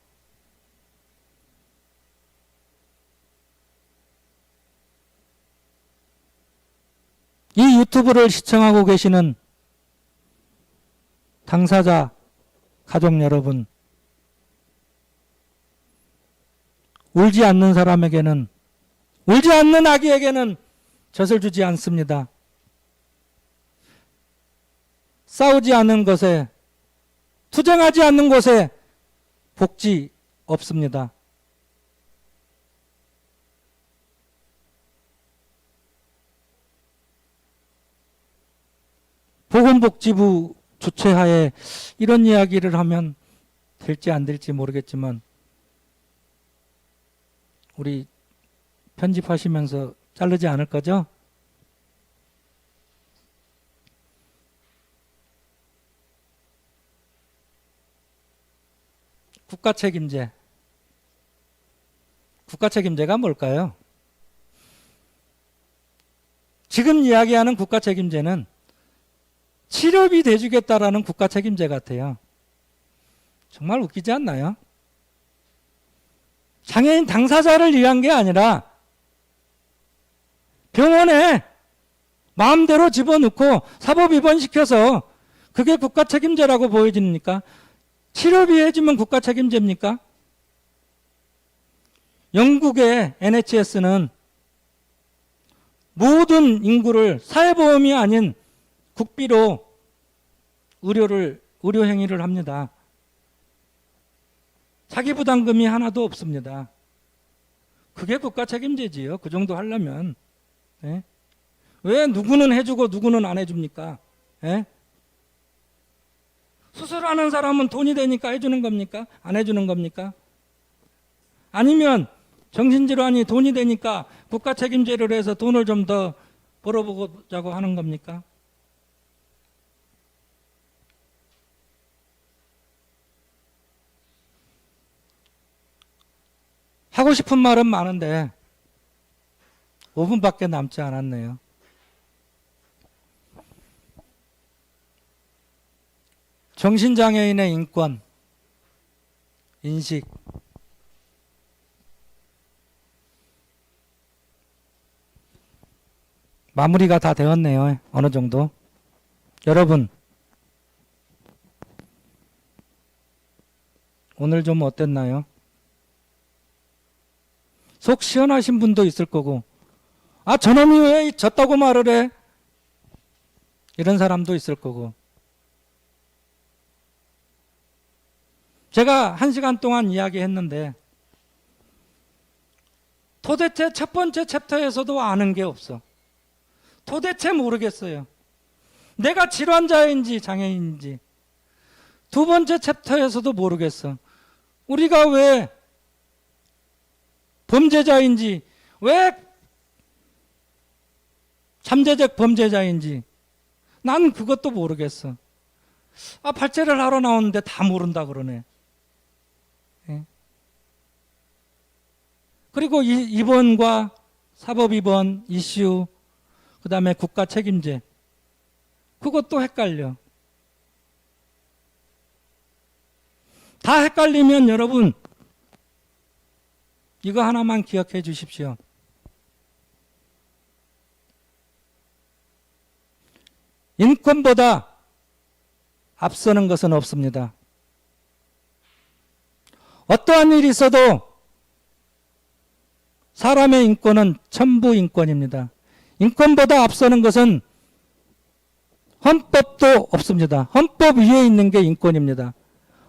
이 유튜브를 시청하고 계시는 당사자 가족 여러분, 울지 않는 사람에게는, 울지 않는 아기에게는 젖을 주지 않습니다. 싸우지 않는 것에, 투쟁하지 않는 곳에 복지 없습니다. 보건복지부 주최하에 이런 이야기를 하면 될지 안 될지 모르겠지만 우리 편집하시면서 자르지 않을 거죠? 국가 책임제. 국가 책임제가 뭘까요? 지금 이야기하는 국가 책임제는 치료비 대주겠다라는 국가 책임제 같아요. 정말 웃기지 않나요? 장애인 당사자를 위한 게 아니라 병원에 마음대로 집어넣고 사법 입원시켜서 그게 국가 책임제라고 보여집니까? 치료비 해주면 국가 책임제입니까? 영국의 NHS는 모든 인구를 사회보험이 아닌 국비로 의료 행위를 합니다. 자기 부담금이 하나도 없습니다. 그게 국가 책임제지요. 그 정도 하려면. 예? 왜 누구는 해주고 누구는 안 해줍니까? 예? 수술하는 사람은 돈이 되니까 해주는 겁니까? 안 해주는 겁니까? 아니면 정신질환이 돈이 되니까 국가 책임제를 해서 돈을 좀 더 벌어보자고 하는 겁니까? 하고 싶은 말은 많은데 5분밖에 남지 않았네요. 정신장애인의 인권, 인식, 마무리가 다 되었네요. 어느 정도. 여러분, 오늘 좀 어땠나요? 속 시원하신 분도 있을 거고, 아, 저놈이 왜 졌다고 말을 해? 이런 사람도 있을 거고. 제가 1시간 동안 이야기했는데 도대체 첫 번째 챕터에서도 아는 게 없어. 도대체 모르겠어요. 내가 질환자인지 장애인인지. 두 번째 챕터에서도 모르겠어. 우리가 왜 범죄자인지, 왜 잠재적 범죄자인지 난 그것도 모르겠어. 아, 발제를 하러 나오는데 다 모른다 그러네. 예. 그리고 입원과 사법 입원 이슈, 그 다음에 국가 책임제, 그것도 헷갈려. 다 헷갈리면 여러분 이거 하나만 기억해 주십시오. 인권보다 앞서는 것은 없습니다. 어떠한 일이 있어도 사람의 인권은 천부 인권입니다. 인권보다 앞서는 것은 헌법도 없습니다. 헌법 위에 있는 게 인권입니다.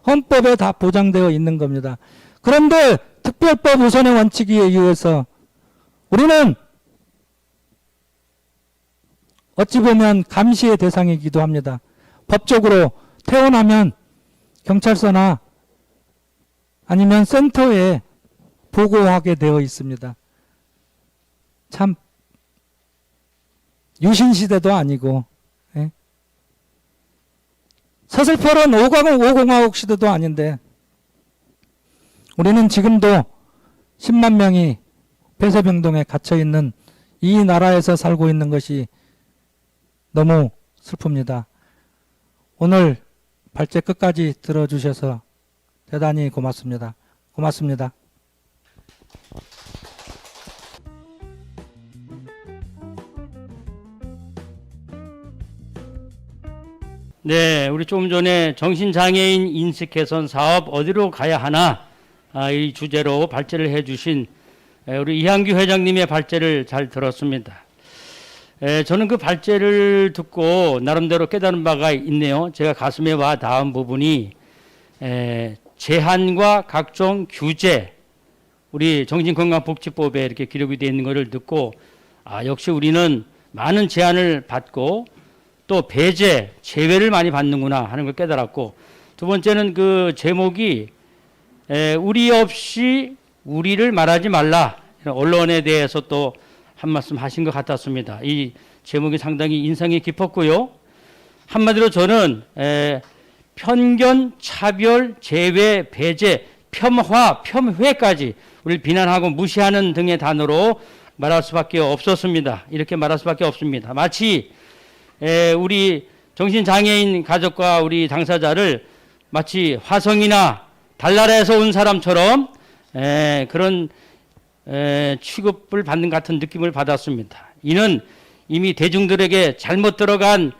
헌법에 다 보장되어 있는 겁니다. 그런데 특별법 우선의 원칙에 의해서 우리는 어찌 보면 감시의 대상이기도 합니다. 법적으로 태어나면 경찰서나 아니면 센터에 보고하게 되어 있습니다. 참 유신시대도 아니고, 예? 서슬퍼런 5공화국 시대도 아닌데 우리는 지금도 10만 명이 폐쇄병동에 갇혀있는 이 나라에서 살고 있는 것이 너무 슬픕니다. 오늘 발제 끝까지 들어주셔서 대단히 고맙습니다. 고맙습니다. 네, 우리 조금 전에 정신장애인 인식 개선 사업 어디로 가야 하나 이 주제로 발제를 해주신 우리 이한규 회장님의 발제를 잘 들었습니다. 저는 그 발제를 듣고 나름대로 깨달은 바가 있네요. 제가 가슴에 와 닿은 부분이 제한과 각종 규제, 우리 정신건강복지법에 이렇게 기록이 되어 있는 것을 듣고 역시 우리는 많은 제한을 받고 또 배제, 제외를 많이 받는구나 하는 걸 깨달았고, 두 번째는 그 제목이 우리 없이 우리를 말하지 말라. 이런 언론에 대해서 또 한 말씀 하신 것 같았습니다. 이 제목이 상당히 인상이 깊었고요. 한마디로 저는 편견, 차별, 제외, 배제, 폄하, 폄훼까지 우리를 비난하고 무시하는 등의 단어로 말할 수밖에 없었습니다. 이렇게 말할 수밖에 없습니다. 마치 우리 정신장애인 가족과 우리 당사자를 마치 화성이나 달나라에서 온 사람처럼 그런 취급을 받는 같은 느낌을 받았습니다. 이는 이미 대중들에게 잘못 들어간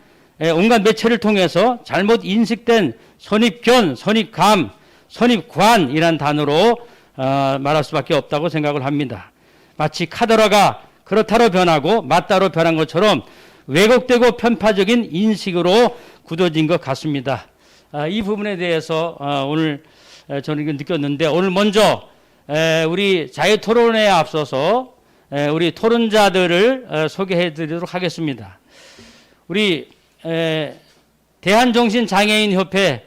온갖 매체를 통해서 잘못 인식된 선입견, 선입감, 선입관이란 단어로 말할 수밖에 없다고 생각을 합니다. 마치 카더라가 그렇다로 변하고 맞다로 변한 것처럼 왜곡되고 편파적인 인식으로 굳어진 것 같습니다. 이 부분에 대해서 오늘 저는 느꼈는데, 오늘 먼저 우리 자유토론회에 앞서서 우리 토론자들을 소개해 드리도록 하겠습니다. 우리 대한정신장애인협회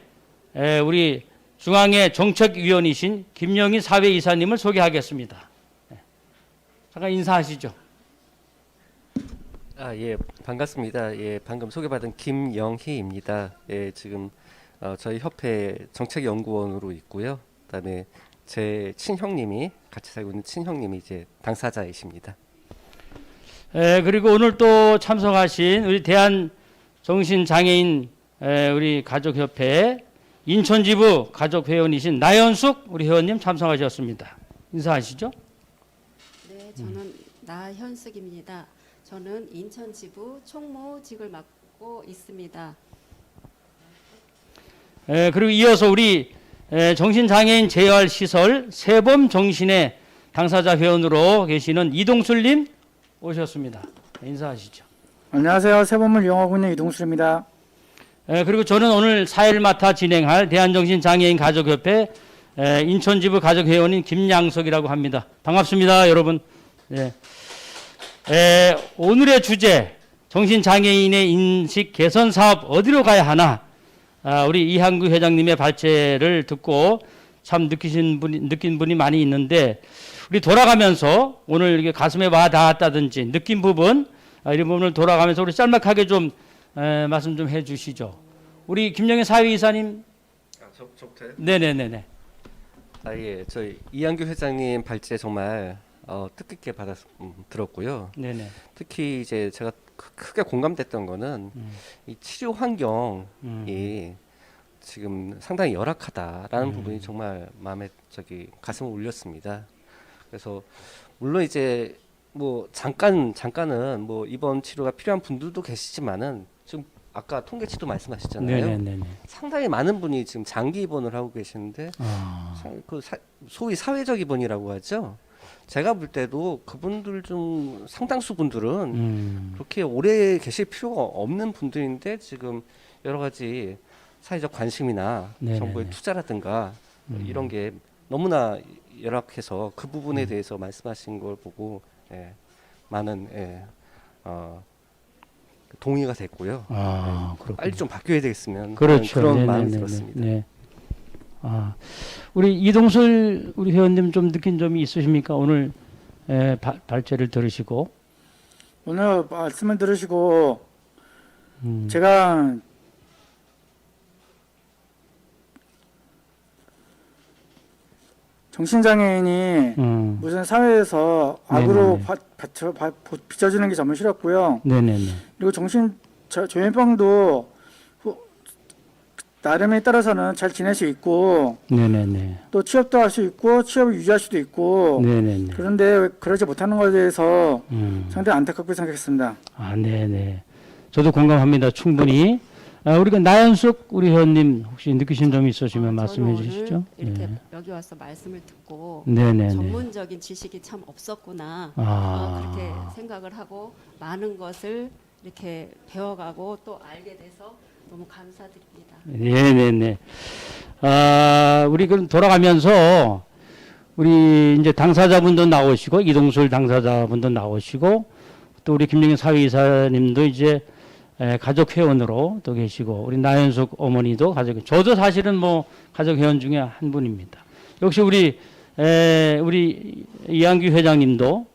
우리 중앙회 정책위원이신 김영희 사회이사님을 소개하겠습니다. 잠깐 인사하시죠. 예, 반갑습니다. 예, 방금 소개받은 김영희입니다. 예, 지금 저희 협회 정책연구원으로 있고요. 그다음에 제 친형님이, 같이 살고 있는 친형님이 이제 당사자이십니다. 그리고 오늘 또 참석하신 우리 대한정신장애인 우리 가족협회 인천지부 가족회원이신 나연숙 우리 회원님 참석하셨습니다. 인사하시죠. 네, 저는 나현숙입니다. 저는 인천지부 총무직을 맡고 있습니다. 그리고 이어서 우리 정신장애인 재활시설 세범정신의 당사자 회원으로 계시는 이동술님 오셨습니다. 인사하시죠. 안녕하세요. 세범을 이용하고 있는 이동수입니다. 그리고 저는 오늘 사회를 맡아 진행할 대한정신장애인 가족협회 인천지부 가족회원인 김양석이라고 합니다. 반갑습니다, 여러분. 네. 오늘의 주제, 정신장애인의 인식 개선 사업 어디로 가야 하나? 우리 이한구 회장님의 발제를 듣고 참 느낀 분이 많이 있는데, 우리 돌아가면서 오늘 이렇게 가슴에 와 닿았다든지 느낀 부분, 이런 부분을 돌아가면서 우리 짤막하게 좀 말씀 좀 해주시죠. 우리 김영희 사회이사님. 저부터요? 네네네네. 예, 저희 이한규 회장님 발제 정말 뜻깊게 들었고요. 네네. 특히 이제 제가 크게 공감됐던 거는 이 치료 환경이 지금 상당히 열악하다라는 부분이 정말 마음에 가슴을 울렸습니다. 그래서 물론 이제 뭐 잠깐은 뭐 입원 치료가 필요한 분들도 계시지만은 지금 아까 통계치도 말씀하셨잖아요. 네네네. 상당히 많은 분이 지금 장기 입원을 하고 계시는데 소위 사회적 입원이라고 하죠. 제가 볼 때도 그분들 중 상당수 분들은 그렇게 오래 계실 필요가 없는 분들인데 지금 여러 가지 사회적 관심이나 네네네. 정부의 투자라든가 이런 게 너무나 열악해서 그 부분에 대해서 말씀하신 걸 보고 많은 동의가 됐고요. 그렇군요. 빨리 좀 바뀌어야 되겠으면 그렇죠. 그런 네네네네. 마음이 들었습니다. 네. 우리 이동술 우리 회원님 좀 느낀 점이 있으십니까? 오늘 발제를 들으시고. 오늘 말씀을 들으시고 제가 정신장애인이 무슨 사회에서 악으로 비춰지는 게 정말 싫었고요. 네네네. 그리고 조현병도 나름에 따라서는 잘 지낼 수 있고 네네네. 또 취업도 할 수 있고 취업을 유지할 수도 있고 네네네. 그런데 그러지 못하는 것에 대해서 상당히 안타깝게 생각했습니다. 네네. 저도 공감합니다. 충분히. 우리가 나연숙 우리 회원님 혹시 느끼신 점이 있으시면 말씀해 저는 주시죠. 오늘 이렇게 네. 여기 와서 말씀을 듣고 네네네. 전문적인 지식이 참 없었구나 그렇게 생각을 하고 많은 것을 이렇게 배워가고 또 알게 돼서 너무 감사드립니다. 네네네. 우리 그럼 돌아가면서 우리 이제 당사자분도 나오시고 이동술 당사자분도 나오시고 또 우리 김영희 사회이사님도 이제 가족 회원으로 또 계시고 우리 나연숙 어머니도 가족. 저도 사실은 뭐 가족 회원 중에 한 분입니다. 역시 우리 우리 이한규 회장님도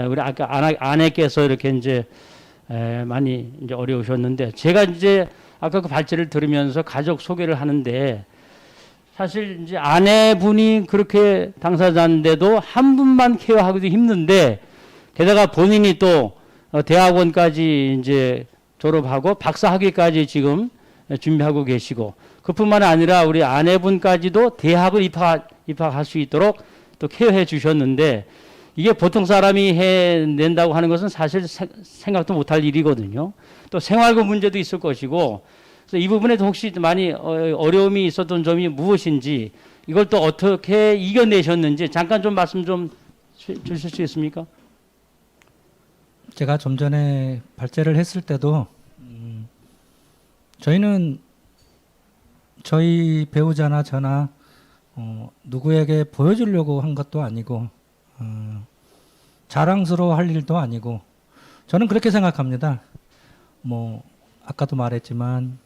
우리 아까 아내께서 이렇게 이제 많이 이제 어려우셨는데 제가 이제 아까 그 발제를 들으면서 가족 소개를 하는데 사실 이제 아내분이 그렇게 당사자인데도 한 분만 케어하기도 힘든데 게다가 본인이 또 대학원까지 이제 졸업하고 박사 학위까지 지금 준비하고 계시고 그뿐만 아니라 우리 아내분까지도 대학을 입학할 수 있도록 또 케어해 주셨는데 이게 보통 사람이 해낸다고 하는 것은 사실 생각도 못할 일이거든요. 또 생활고 문제도 있을 것이고 그래서 이 부분에도 혹시 많이 어려움이 있었던 점이 무엇인지 이걸 또 어떻게 이겨내셨는지 잠깐 좀 말씀 좀 주실 수 있습니까? 제가 좀 전에 발제를 했을 때도 저희는 저희 배우자나 저나 누구에게 보여주려고 한 것도 아니고 자랑스러워할 일도 아니고 저는 그렇게 생각합니다. 뭐 아까도 말했지만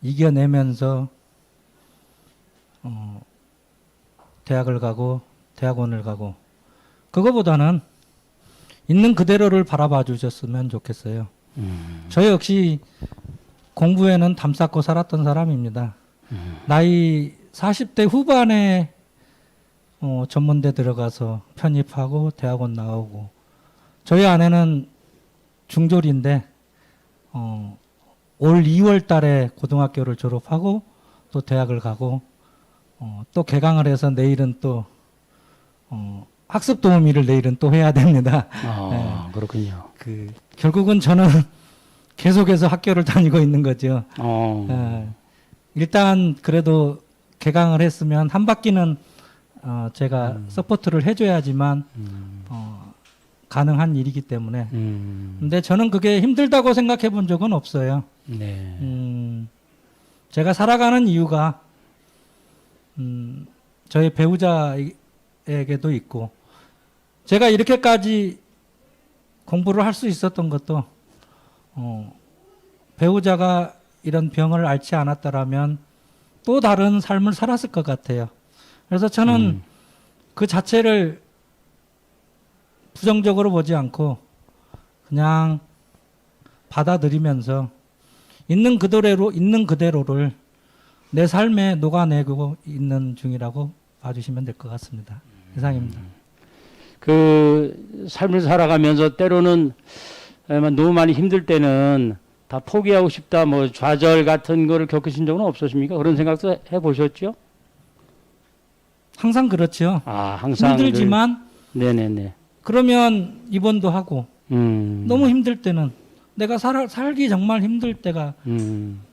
이겨내면서 대학을 가고 대학원을 가고 그거보다는 있는 그대로를 바라봐 주셨으면 좋겠어요. 저 역시 공부에는 담 쌓고 살았던 사람입니다. 나이 40대 후반에 전문대 들어가서 편입하고 대학원 나오고 저희 아내는 중졸인데 올 2월 달에 고등학교를 졸업하고 또 대학을 가고 또 개강을 해서 내일은 또 학습 도우미를 내일은 또 해야 됩니다. 아, 그렇군요. 결국은 저는 계속해서 학교를 다니고 있는 거죠. 일단 그래도 개강을 했으면 한 바퀴는 제가 서포트를 해줘야지만 가능한 일이기 때문에. 근데 저는 그게 힘들다고 생각해 본 적은 없어요. 네. 제가 살아가는 이유가 저희 배우자에게도 있고 제가 이렇게까지 공부를 할 수 있었던 것도 배우자가 이런 병을 앓지 않았더라면 또 다른 삶을 살았을 것 같아요. 그래서 저는 그 자체를 부정적으로 보지 않고 그냥 받아들이면서 있는 그대로를 내 삶에 녹아내고 있는 중이라고 봐주시면 될 것 같습니다. 이상입니다. 그 삶을 살아가면서 때로는 너무 많이 힘들 때는 다 포기하고 싶다, 뭐 좌절 같은 거를 겪으신 적은 없으십니까? 그런 생각도 해보셨죠? 항상 그렇죠. 아, 항상 힘들지만 네네네. 그러면 입원도 하고 너무 힘들 때는 내가 살기 정말 힘들 때가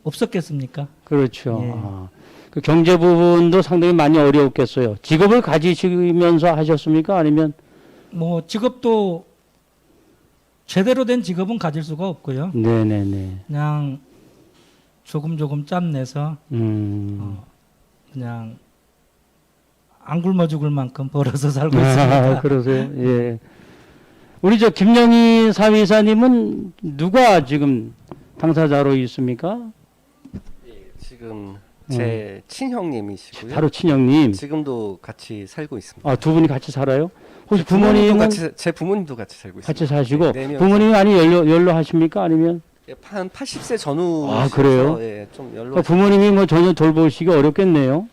없었겠습니까? 그렇죠. 예. 그 경제 부분도 상당히 많이 어려웠겠어요. 직업을 가지시면서 하셨습니까? 아니면 뭐 직업도 제대로 된 직업은 가질 수가 없고요. 네네네. 그냥 조금 짬내서 그냥 안 굶어 죽을 만큼 벌어서 살고 있습니다. 그러세요. 예. 우리 저 김영희 사위사님은 누가 지금 당사자로 있습니까? 지금 제 친형님이시고요. 바로 친형님. 지금도 같이 살고 있습니다. 아, 두 분이 같이 살아요? 혹시 부모님도 부모님은 같이 제 부모님도 같이 살고 있습니다. 같이 사시고 네, 네 명이서. 부모님이 많이 연로하십니까? 아니면 예, 한 80세 전후. 아, 그래요? 예, 좀 연로. 그러니까 부모님이 뭐 전혀 돌보시기 어렵겠네요.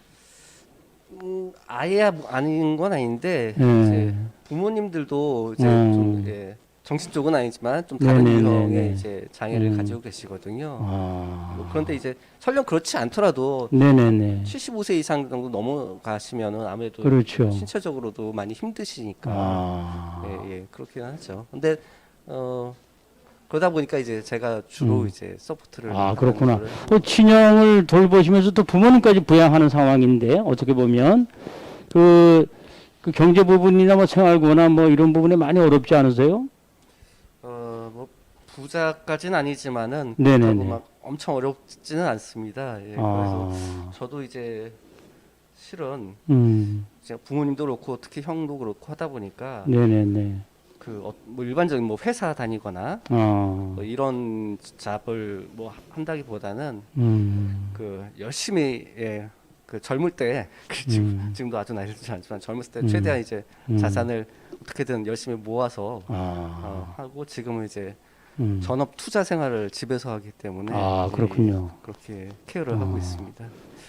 아예 아닌 건 아닌데 예. 이제 부모님들도 이제 좀 정신 쪽은 아니지만 좀 다른 네네네네. 유형의 이제 장애를 가지고 계시거든요. 뭐 그런데 이제 설령 그렇지 않더라도 네네네. 75세 이상 정도 넘어가시면은 아무래도 그렇죠. 신체적으로도 많이 힘드시니까 아. 예, 그렇긴 하죠. 근데 그러다 보니까 이제 제가 주로 이제 서포트를 아, 하는 그렇구나. 거를 또 친형을 돌보시면서 또 부모님까지 부양하는 상황인데 어떻게 보면 그 경제 부분이나 뭐 생활고나 뭐 이런 부분에 많이 어렵지 않으세요? 뭐 부자까지는 아니지만은 네네네. 그렇다고 막 엄청 어렵지는 않습니다. 예, 그래서 저도 이제 실은 이제 부모님도 그렇고 특히 형도 그렇고 하다 보니까 네네네. 뭐 일반적인 뭐 회사 다니거나 뭐 이런 잡을 뭐 한다기보다는 열심히 그 젊을 때 지금도 아주 나이 들지 않지만 젊었을 때 최대한 이제 자산을 어떻게든 열심히 모아서 하고 지금은 이제 전업 투자 생활을 집에서 하기 때문에 그렇군요. 그렇게 케어를 하고 있습니다.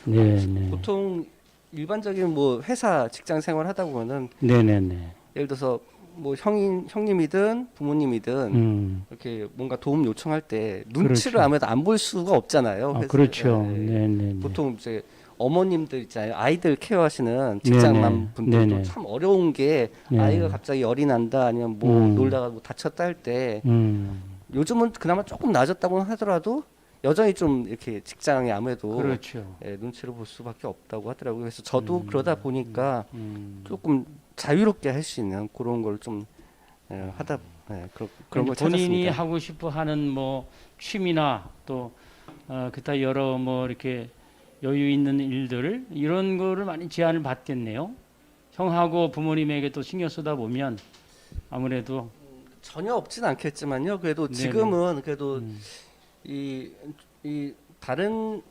네. 보통 일반적인 뭐 회사 직장 생활 하다 보면은 네네네. 예를 들어서 뭐 형님이든 부모님이든 이렇게 뭔가 도움 요청할 때 눈치를 그렇죠. 아무래도 안 볼 수가 없잖아요. 그래서 그렇죠. 예, 네네. 보통 이제 어머님들 있잖아요. 아이들 케어하시는 직장남 네네. 분들도 네네. 참 어려운 게 네. 아이가 갑자기 열이 난다 아니면 뭐 놀다가 뭐 다쳤다 할 때 요즘은 그나마 조금 나아졌다고 하더라도 여전히 좀 이렇게 직장에 아무래도 그렇죠. 예, 눈치를 볼 수밖에 없다고 하더라고요. 그래서 저도 그러다 보니까 조금 자유롭게 할 수 있는 그런 걸 좀 하다 그런 걸 본인이 찾았습니다. 하고 싶어 하는 뭐 취미나 또 기타 여러 뭐 이렇게 여유 있는 일들 이런 거를 많이 제한을 받겠네요. 형하고 부모님에게 또 신경 쓰다 보면 아무래도 전혀 없진 않겠지만요. 그래도 네네. 지금은 그래도 이 다른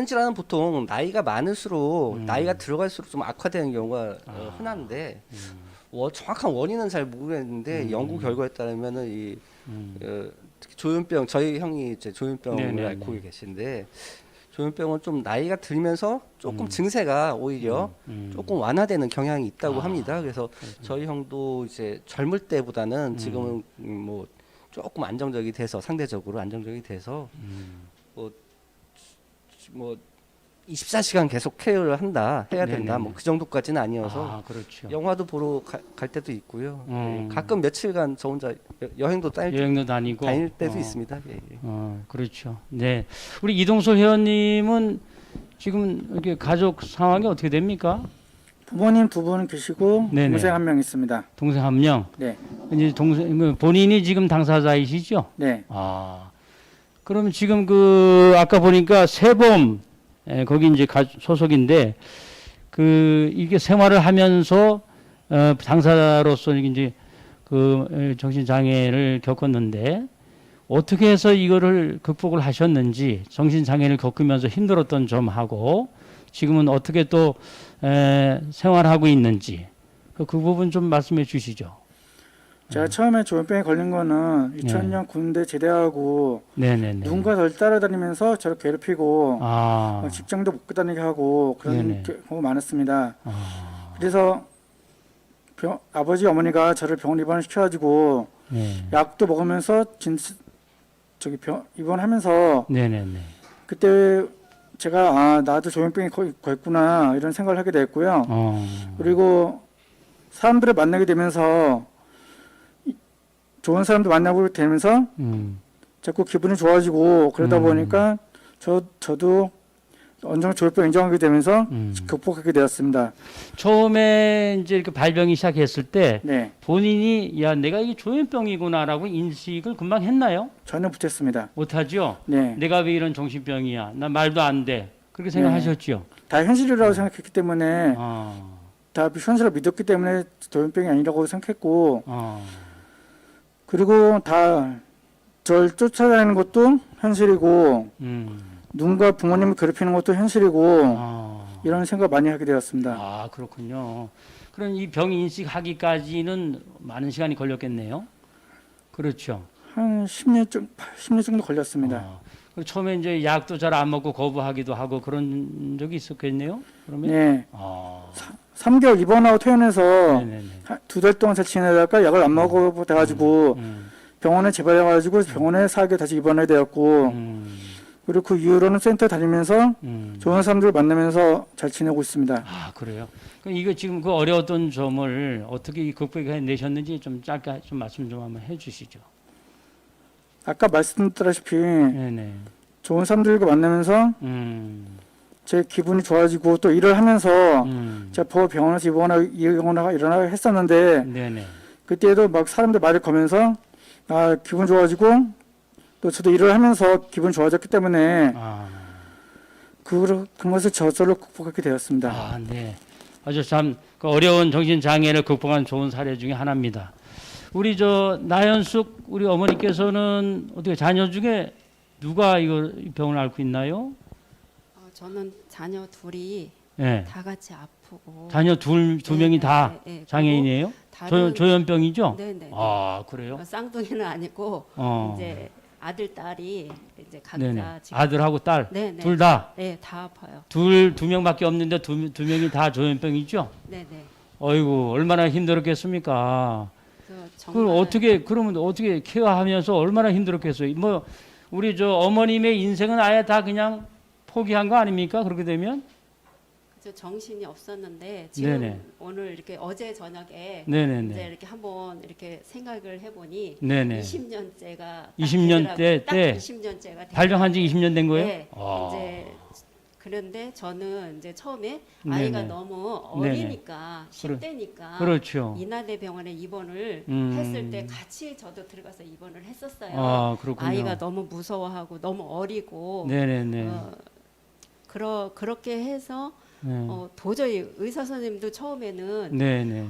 질환은 보통 나이가 많을수록 나이가 들어갈수록 좀 악화되는 경우가 흔한데 정확한 원인은 잘 모르겠는데 연구 결과에 따르면은 특히 조현병 저희 형이 이제 조현병을 네네네. 앓고 계신데 조현병은 좀 나이가 들면서 조금 증세가 오히려 조금 완화되는 경향이 있다고 합니다. 그래서 저희 형도 이제 젊을 때보다는 지금은 뭐 조금 안정적이 돼서 상대적으로 안정적이 돼서 뭐 24시간 계속 케어를 해야 된다. 네네네. 뭐 그 정도까지는 아니어서 그렇죠. 영화도 보러 갈 때도 있고요. 예, 가끔 며칠간 저 혼자 여행도 여행도 다니고 다닐 때도 있습니다. 예, 예. 그렇죠. 네. 우리 이동수 회원님은 지금 이렇게 가족 상황이 어떻게 됩니까? 부모님 두 분 계시고 네네. 동생 한 명 있습니다. 동생 한 명. 네, 이제 동생 본인이 지금 당사자이시죠? 네, 그러면 지금 그 아까 보니까 세범 거기 이제 소속인데 그 이게 생활을 하면서 당사자로서 이제 그 정신 장애를 겪었는데 어떻게 해서 이거를 극복을 하셨는지 정신 장애를 겪으면서 힘들었던 점하고 지금은 어떻게 또 생활하고 있는지 그 부분 좀 말씀해 주시죠. 제가 처음에 조현병에 걸린 거는 2000년 군대 제대하고 네네네. 누군가 절 따라다니면서 저를 괴롭히고 직장도 못 다니게 하고 그런 네네. 경우가 많았습니다. 그래서 아버지 어머니가 저를 병원 입원을 시켜가지고 네. 약도 먹으면서 입원하면서 네네네. 그때 제가 나도 조현병에 걸렸구나 이런 생각을 하게 됐고요. 그리고 사람들을 만나게 되면서 좋은 사람도 만나고 되면서 자꾸 기분이 좋아지고 그러다 보니까 저도 어느 정도 조현병 인정하게 되면서 극복하게 되었습니다. 처음에 이제 이렇게 발병이 시작했을 때 네, 본인이 야 내가 이게 조현병이구나라고 인식을 금방 했나요? 전혀 못했습니다. 못하죠. 네, 내가 왜 이런 정신병이야? 나 말도 안 돼. 그렇게 생각하셨죠. 다 현실이라고 생각했기 때문에 어, 다 현실을 믿었기 때문에 조현병이 아니라고 생각했고 어, 그리고 다 절 쫓아다니는 것도 현실이고 누군가 부모님을 괴롭히는 것도 현실이고 이런 생각 많이 하게 되었습니다. 그렇군요. 그럼 이 병 인식하기까지는 많은 시간이 걸렸겠네요. 그렇죠. 한 10년 정도 걸렸습니다. 그리고 처음에 이제 약도 잘 안 먹고 거부하기도 하고 그런 적이 있었겠네요. 그러면 네. 3개월 입원하고 퇴원해서 네네네. 2달 동안 잘 지내다가 약을 안 먹어 돼가지고 병원에 재발해가지고 병원에 4개월 다시 입원하게 되었고 그리고 그 이후로는 센터 다니면서 좋은 사람들 만나면서 잘 지내고 있습니다. 그래요. 그럼 이거 지금 그 어려웠던 점을 어떻게 극복해내셨는지 좀 짧게 좀 말씀 좀 한번 해주시죠. 아까 말씀드렸다시피 네네. 좋은 사람들과 만나면서 제 기분이 좋아지고 또 일을 하면서 제가 병원에서 입원하고 일어나고 했었는데 네네. 그때도 막 사람들 말을 거면서 기분 좋아지고 또 저도 일을 하면서 기분 좋아졌기 때문에 그것을 저절로 극복하게 되었습니다. 네. 아주 참 그 어려운 정신 장애를 극복한 좋은 사례 중에 하나입니다. 우리 나연숙 우리 어머니께서는 어떻게 자녀 중에 누가 이 병을 앓고 있나요? 저는 자녀 둘이 예. 다 같이 아프고 자녀 두 네, 명이 다 네, 네. 장애인이에요? 다른 조현병이죠? 네네. 아, 그래요? 쌍둥이는 아니고 어. 이제 아들 딸이 이제 각자 네네. 지금 아들하고 딸, 네네. 둘 다? 네, 다 아파요. 두 명밖에 없는데 두 명이 다 조현병이죠? 네네. 어이구, 얼마나 힘들었겠습니까? 그래서 그러면 어떻게 케어하면서 얼마나 힘들었겠어요? 뭐, 우리 저 어머님의 인생은 아예 다 그냥 포기한 거 아닙니까? 그렇게 되면? 저 정신이 없었는데 지금 네네. 오늘 이렇게 어제 저녁에 네네네. 이제 이렇게 한번 이렇게 생각을 해보니 네네. 20년째가 20년 때 20년째가 발병한 지 20년 된 거예요? 네. 아. 이제 그런데 저는 이제 처음에 네네. 아이가 너무 네네. 어리니까 10대니까 그렇죠. 이나대 병원에 입원을 음. 했을 때 같이 저도 들어가서 입원을 했었어요. 아, 그렇군요. 아이가 너무 무서워하고 너무 어리고 네네네. 그렇게 해서 네. 도저히 의사 선생님도 처음에는 네네.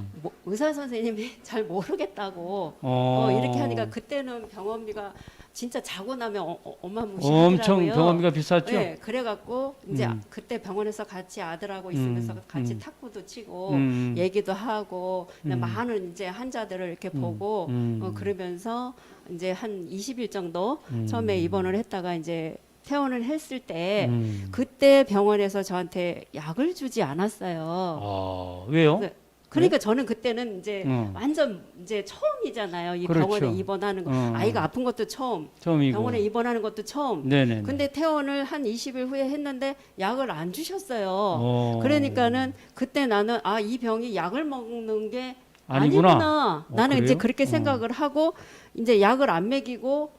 의사 선생님이 잘 모르겠다고 이렇게 하니까 그때는 병원비가 진짜 자고 나면 어마무시하더라고요. 엄청 병원비가 비쌌죠? 네, 그래갖고 이제 그때 병원에서 같이 아들하고 있으면서 같이 탁구도 치고 얘기도 하고 많은 이제 환자들을 이렇게 보고 그러면서 이제 한 20일 정도 처음에 입원을 했다가 이제 퇴원을 했을 때 그때 병원에서 저한테 약을 주지 않았어요. 왜요? 네. 그러니까 저는 그때는 이제 어. 완전 이제 처음이잖아요. 이 그렇죠. 병원에 입원하는 거. 아이가 아픈 것도 처음이고. 병원에 입원하는 것도 처음. 네네. 근데 퇴원을 한 20일 후에 했는데 약을 안 주셨어요. 그러니까는 그때 나는 이 병이 약을 먹는 게 아니구나. 나는 이제 그래요? 그렇게 생각을 하고 이제 약을 안 먹이고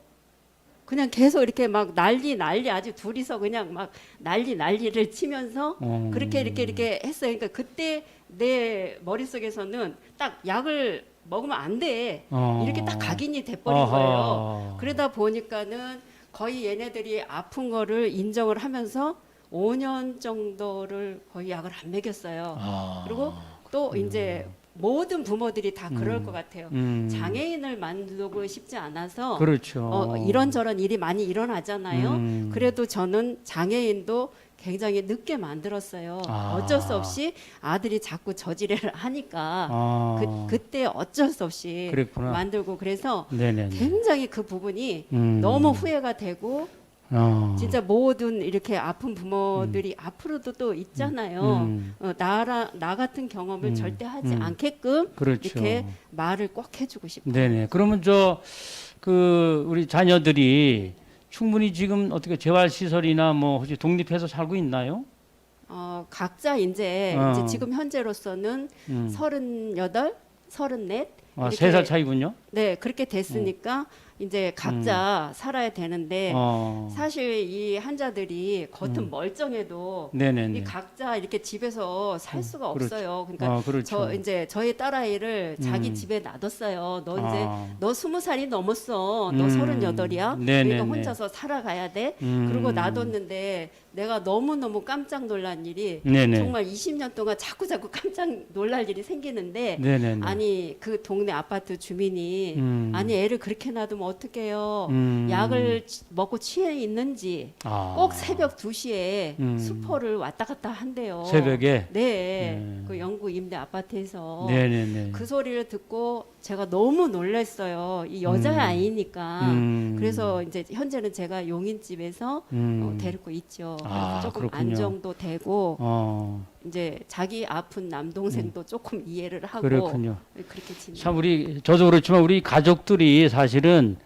그냥 계속 이렇게 막 난리 아주 둘이서 그냥 막 난리를 치면서 그렇게 이렇게 했어요. 그러니까 그때 내 머릿속에서는 딱 약을 먹으면 안 돼. 이렇게 딱 각인이 돼버린 거예요. 그러다 보니까는 거의 얘네들이 아픈 거를 인정을 하면서 5년 정도를 거의 약을 안 먹였어요. 그리고 또 이제 모든 부모들이 다 그럴 것 같아요. 장애인을 만들고 싶지 않아서 그렇죠. 이런저런 일이 많이 일어나잖아요. 그래도 저는 장애인도 굉장히 늦게 만들었어요. 어쩔 수 없이 아들이 자꾸 저지레를 하니까 그때 어쩔 수 없이 그랬구나. 만들고 그래서 네네네. 굉장히 그 부분이 너무 후회가 되고 진짜 모든 이렇게 아픈 부모들이 앞으로도 또 있잖아요. 나 같은 경험을 절대 하지 않게끔 그렇죠. 이렇게 말을 꼭 해주고 싶어요. 네네. 그러면 우리 자녀들이 충분히 지금 어떻게 재활시설이나 뭐 혹시 독립해서 살고 있나요? 각자 이제 지금 현재로서는 38, 34 이렇게 3살 차이군요. 네, 그렇게 됐으니까 이제 각자 살아야 되는데 사실 이 환자들이 겉은 멀쩡해도 네네네. 이 각자 이렇게 집에서 살 수가 그렇죠. 없어요. 그러니까 그렇죠. 저희 딸아이를 자기 집에 놔뒀어요. 너 이제 너 20살이 넘었어. 너 38이야. 네네네. 그러니까 혼자서 살아가야 돼. 그리고 놔뒀는데 내가 너무너무 깜짝 놀란 일이 네네. 정말 20년 동안 자꾸 깜짝 놀랄 일이 생기는데 네네네. 아니 그 동네 아파트 주민이 아니 애를 그렇게 놔두면 어떡해요. 약을 먹고 취해 있는지 꼭 새벽 2시에 수포를 왔다 갔다 한대요. 새벽에? 네. 그 영구 임대 아파트에서 네네네. 그 소리를 듣고 제가 너무 놀랐어요. 이 여자아이니까. 그래서 이제 현재는 제가 용인집에서 데리고 있죠. 그래서 조금 그렇군요. 안정도 되고 이제 자기 아픈 남동생도 조금 이해를 하고 그렇군요. 그렇게 지내. 참 저도 그렇지만 우리 가족들이 사실은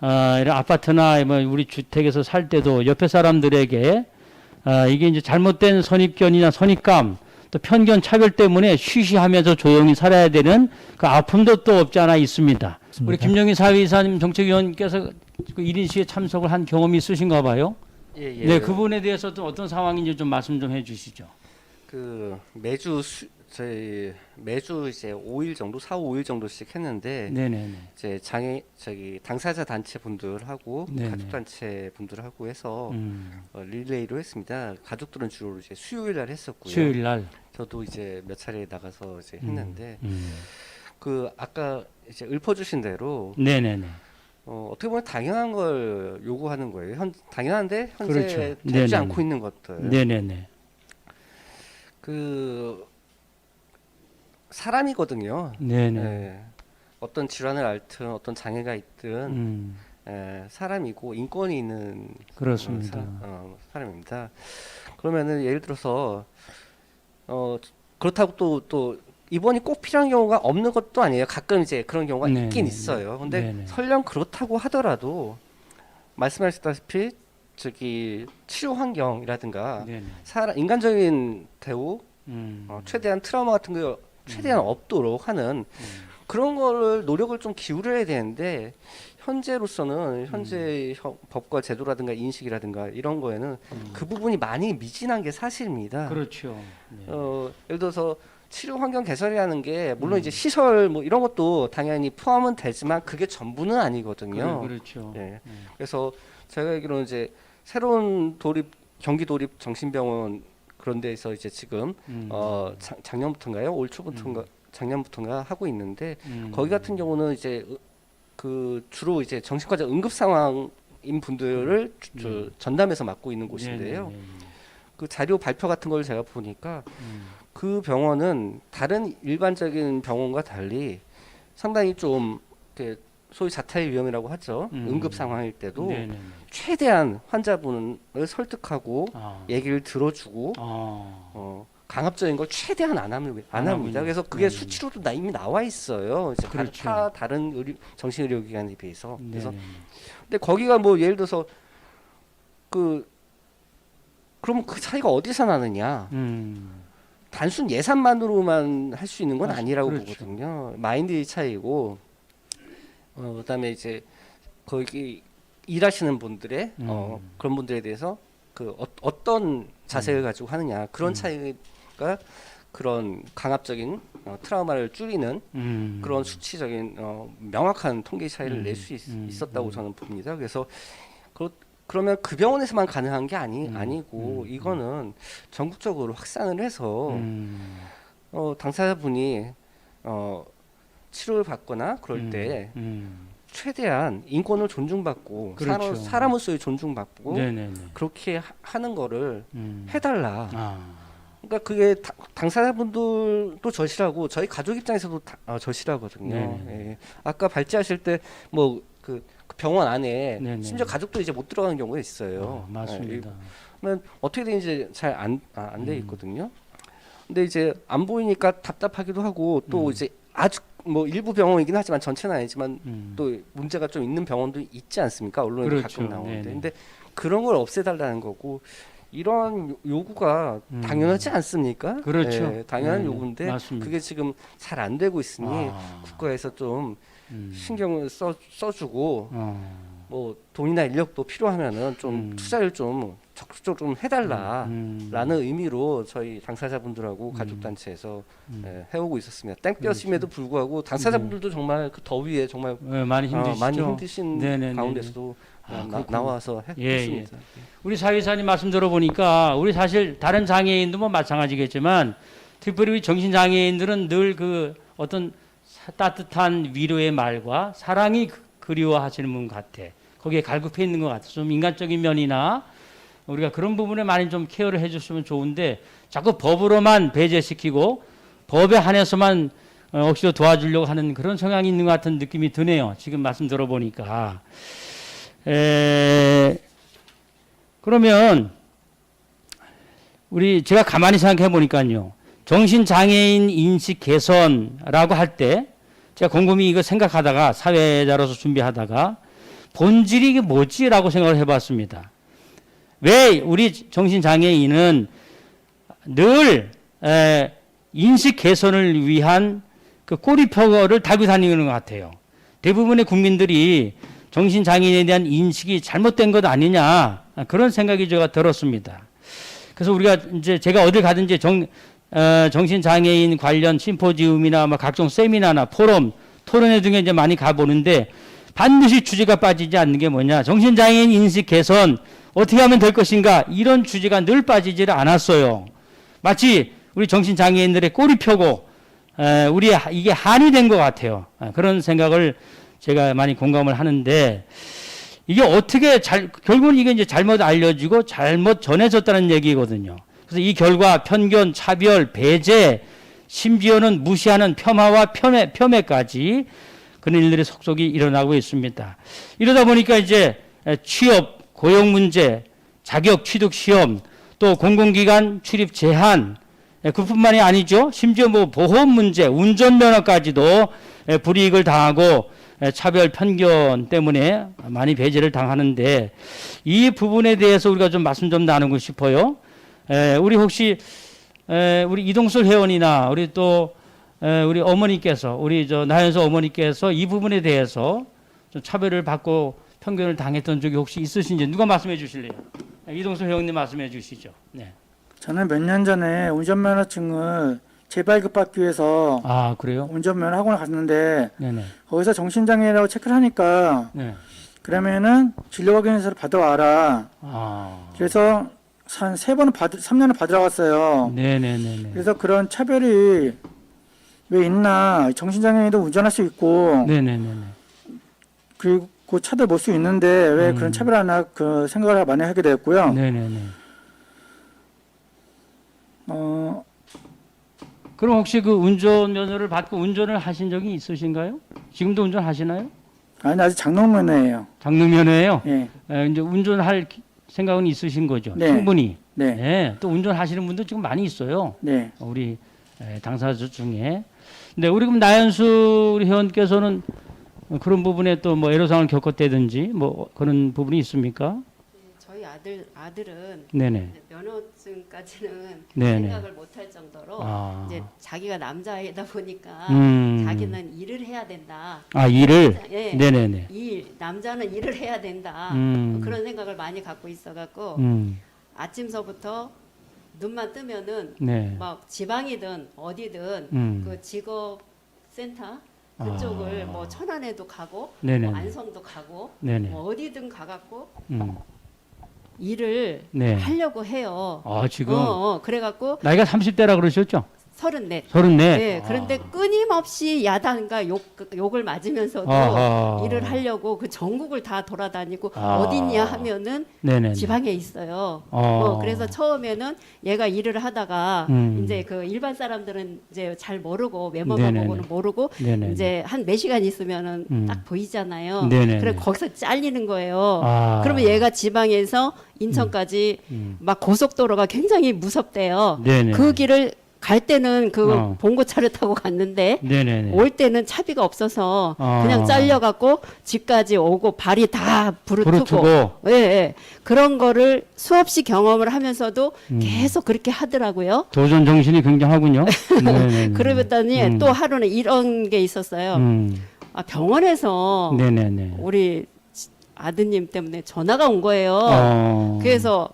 이런 아파트나 뭐 우리 주택에서 살 때도 옆에 사람들에게 이게 이제 잘못된 선입견이나 선입감 또 편견 차별 때문에 쉬쉬하면서 조용히 살아야 되는 그 아픔도 또 없지 않아 있습니다. 우리 김영희 사회이사님 정책위원께서 그 1인 시위에 참석을 한 경험이 있으신가 봐요. 예. 네, 그 부분에 대해서도 어떤 상황인지 좀 말씀 좀 해주시죠. 매주 이제 5일 정도, 4, 5일 정도씩 했는데 네네네. 이제 당사자 단체 분들하고 네네. 가족 단체 분들하고 해서 릴레이로 했습니다. 가족들은 주로 이제 수요일 날 했었고요. 수요일 날. 저도 이제 몇 차례 나가서 이제 했는데 아까 이제 읊어주신 대로 네네네. 어떻게 보면 당연한 걸 요구하는 거예요. 당연한데 현재 그렇죠. 되지 네네네. 않고 있는 것들. 네네네. 그 사람이거든요. 네네. 예. 어떤 질환을 앓든 어떤 장애가 있든 사람이고 인권이 있는 그렇습니다. 사람입니다. 그러면은 예를 들어서 그렇다고 또 입원이 꼭 필요한 경우가 없는 것도 아니에요. 가끔 이제 그런 경우가 네네. 있긴 있어요. 근데 네네. 설령 그렇다고 하더라도 말씀하셨다시피 저기 치료 환경이라든가 네네. 인간적인 대우, 음. 최대한 트라우마 같은 거 최대한 없도록 하는 그런 거를 노력을 좀 기울여야 되는데 현재로서는 현재 법과 제도라든가 인식이라든가 이런 거에는 그 부분이 많이 미진한 게 사실입니다. 그렇죠. 네. 예를 들어서 치료 환경 개선이라는 게 물론 이제 시설 뭐 이런 것도 당연히 포함은 되지만 그게 전부는 아니거든요. 그렇죠. 예. 그래서 제가 알기로는 이제 새로운 경기 도립 정신병원 그런 데에서 이제 지금 작년부터인가요? 올 초부터인가 작년부터인가 하고 있는데 거기 같은 경우는 이제 그 주로 이제 정신과적 응급 상황인 분들을 전담해서 맡고 있는 곳인데요. 네네네. 그 자료 발표 같은 걸 제가 보니까 그 병원은 다른 일반적인 병원과 달리 상당히 좀 이렇게 소위 자타의 위험이라고 하죠. 응급 상황일 때도 네네네. 최대한 환자분을 설득하고 아. 얘기를 들어주고 강압적인 걸 최대한 안 합니다. 하군요. 그래서 그게 네네. 수치로도 이미 나와 있어요. 이제 그렇죠. 다른 정신의료기관에 비해서. 그래서 네네. 근데 거기가 뭐 예를 들어서 그러면 그 차이가 어디서 나느냐? 단순 예산만으로만 할 수 있는 건 아니라고 그렇죠. 보거든요. 마인드의 차이고, 그다음에 이제 거기 일하시는 분들의 그런 분들에 대해서 어떤 자세를 가지고 하느냐 그런 차이가 그런 강압적인 트라우마를 줄이는 그런 수치적인 명확한 통계 차이를 낼 수 있었다고 저는 봅니다. 그래서 그러면 그 병원에서만 가능한 게 아니고 이거는 전국적으로 확산을 해서 당사자분이 치료를 받거나 그럴 때 최대한 인권을 존중받고 그렇죠. 사람으로서의 존중받고 네네네. 그렇게 하는 거를 해달라. 아. 그러니까 그게 당사자분들도 절실하고 저희 가족 입장에서도 절실하거든요. 네네. 예. 아까 발제하실 때 뭐 그 병원 안에 네네. 심지어 가족도 이제 못 들어가는 경우가 있어요. 맞습니다. 그러면 어떻게 되는지 잘 안 돼 있거든요. 근데 이제 안 보이니까 답답하기도 하고 또 이제 아주 뭐 일부 병원이긴 하지만 전체는 아니지만 또 문제가 좀 있는 병원도 있지 않습니까? 언론에 그렇죠. 가끔 나오는데. 네네. 근데 그런 걸 없애달라는 거고 이런 요구가 당연하지 않습니까? 그렇죠. 예, 당연한 네네. 요구인데 맞습니다. 그게 지금 잘 안 되고 있으니 아. 국가에서 좀 신경을 써주고 어. 뭐 돈이나 인력도 필요하면은 좀 투자를 좀 적극적으로 좀 해달라라는 의미로 저희 당사자분들하고 가족단체에서 해오고 있었습니다. 땡볕임에도 불구하고 당사자분들도 정말 그 더위에 정말 많이 힘드시죠. 많이 힘드신 네네네네. 가운데서도 그렇군요. 나와서 예, 했습니다. 우리 사회자님 말씀 들어보니까 우리 사실 다른 장애인도 뭐 마찬가지겠지만 특별히 우리 정신장애인들은 늘 그 어떤 따뜻한 위로의 말과 사랑이 그리워하시는 분 같아. 거기에 갈급해 있는 것 같아. 좀 인간적인 면이나 우리가 그런 부분에 많이 좀 케어를 해줬으면 좋은데 자꾸 법으로만 배제시키고 법에 한해서만 억지로 도와주려고 하는 그런 성향이 있는 것 같은 느낌이 드네요. 지금 말씀 들어보니까. 그러면 제가 가만히 생각해 보니까요. 정신장애인 인식 개선이라고 할 때 제가 곰곰이 이거 생각하다가 사회자로서 준비하다가 본질이 이게 뭐지라고 생각을 해봤습니다. 왜 우리 정신장애인은 늘 인식 개선을 위한 그 꼬리표를 달고 다니는 것 같아요. 대부분의 국민들이 정신장애인에 대한 인식이 잘못된 것 아니냐 그런 생각이 제가 들었습니다. 그래서 우리가 이제 제가 어딜 가든지 정신장애인 관련 심포지움이나 뭐 각종 세미나나 포럼, 토론회 등에 이제 많이 가보는데 반드시 주제가 빠지지 않는 게 뭐냐. 정신장애인 인식 개선 어떻게 하면 될 것인가. 이런 주제가 늘 빠지지를 않았어요. 마치 우리 정신장애인들의 꼬리표고 이게 한이 된 것 같아요. 그런 생각을 제가 많이 공감을 하는데 이게 어떻게 결국은 이게 이제 잘못 알려지고 잘못 전해졌다는 얘기거든요. 그래서 이 결과 편견, 차별, 배제, 심지어는 무시하는 폄하와 폄훼까지 그런 일들의 속속이 일어나고 있습니다. 이러다 보니까 이제 취업, 고용 문제, 자격 취득 시험, 또 공공기관 출입 제한, 그뿐만이 아니죠. 심지어 뭐 보험 문제, 운전면허까지도 불이익을 당하고 차별 편견 때문에 많이 배제를 당하는데 이 부분에 대해서 우리가 좀 말씀 좀 나누고 싶어요. 우리 혹시 우리 이동술 회원이나 우리 또 우리 어머니께서 우리 저 나연서 어머니께서 이 부분에 대해서 좀 차별을 받고 편견을 당했던 적이 혹시 있으신지 누가 말씀해 주실래요? 이동술 회원님 말씀해 주시죠. 네. 저는 몇 년 전에 운전면허증을 재발급받기 위해서 아 그래요? 운전면허 학원을 갔는데 네네. 거기서 정신장애라고 체크를 하니까 네. 그러면은 진료확인서를 받아와라. 아. 그래서 한 3년을 받으러 갔어요. 네네네네. 그래서 그런 차별이 왜 있나, 정신장애인도 운전할 수 있고 네네네네. 그리고 그 차들 몰 수 있는데 왜 그런 차별 하나 그 생각을 많이 하게 되었고요. 네네네. 그럼 혹시 그 운전면허를 받고 운전을 하신 적이 있으신가요? 지금도 운전하시나요? 아니 아직 장롱면허예요. 장롱면허예요? 예. 이제 운전할 생각은 있으신 거죠? 네. 충분히. 네. 네. 또 운전하시는 분도 지금 많이 있어요. 네. 우리 당사자 중에. 근데 우리 그럼 나연수 우리 회원께서는 그런 부분에 또 뭐 애로사항을 겪었다든지 뭐 그런 부분이 있습니까? 저희 아들은 네네. 이제 면허증까지는 네네. 생각을 못할 정도로 아. 이제 자기가 남자이다 보니까 자기는 일을 해야 된다. 아 일을. 예. 네네네. 남자는 일을 해야 된다. 그런 생각을 많이 갖고 있어갖고 아침서부터 눈만 뜨면은 네. 막 지방이든 어디든 그 직업센터 그쪽을 뭐 천안에도 가고 네네네. 뭐 안성도 가고 네네. 뭐 어디든 가갖고 음. 일을 네. 하려고 해요. 아 지금 그래갖고 나이가 30대라 그러셨죠? 34. 34. 네, 그런데 끊임없이 야단과 욕을 맞으면서도 아하. 일을 하려고 그 전국을 다 돌아다니고 아. 어디냐 하면은 네네. 지방에 있어요. 어. 그래서 처음에는 얘가 일을 하다가 이제 그 일반 사람들은 이제 잘 모르고 외모만 네네네. 보고는 모르고 네네네. 이제 한 몇 시간 있으면은 딱 보이잖아요. 네네네. 그래 거기서 잘리는 거예요. 아. 그러면 얘가 지방에서 인천까지 막 고속도로가 굉장히 무섭대요. 네네. 그 길을 갈 때는 그 봉고차를 타고 갔는데 네네네. 올 때는 차비가 없어서 그냥 잘려갖고 집까지 오고 발이 다 부르트고 예, 예. 그런 거를 수없이 경험을 하면서도 계속 그렇게 하더라고요. 도전 정신이 굉장하군요. 네네네. 그러더니 또 하루는 이런 게 있었어요. 아, 병원에서 네네네. 우리 아드님 때문에 전화가 온 거예요. 그래서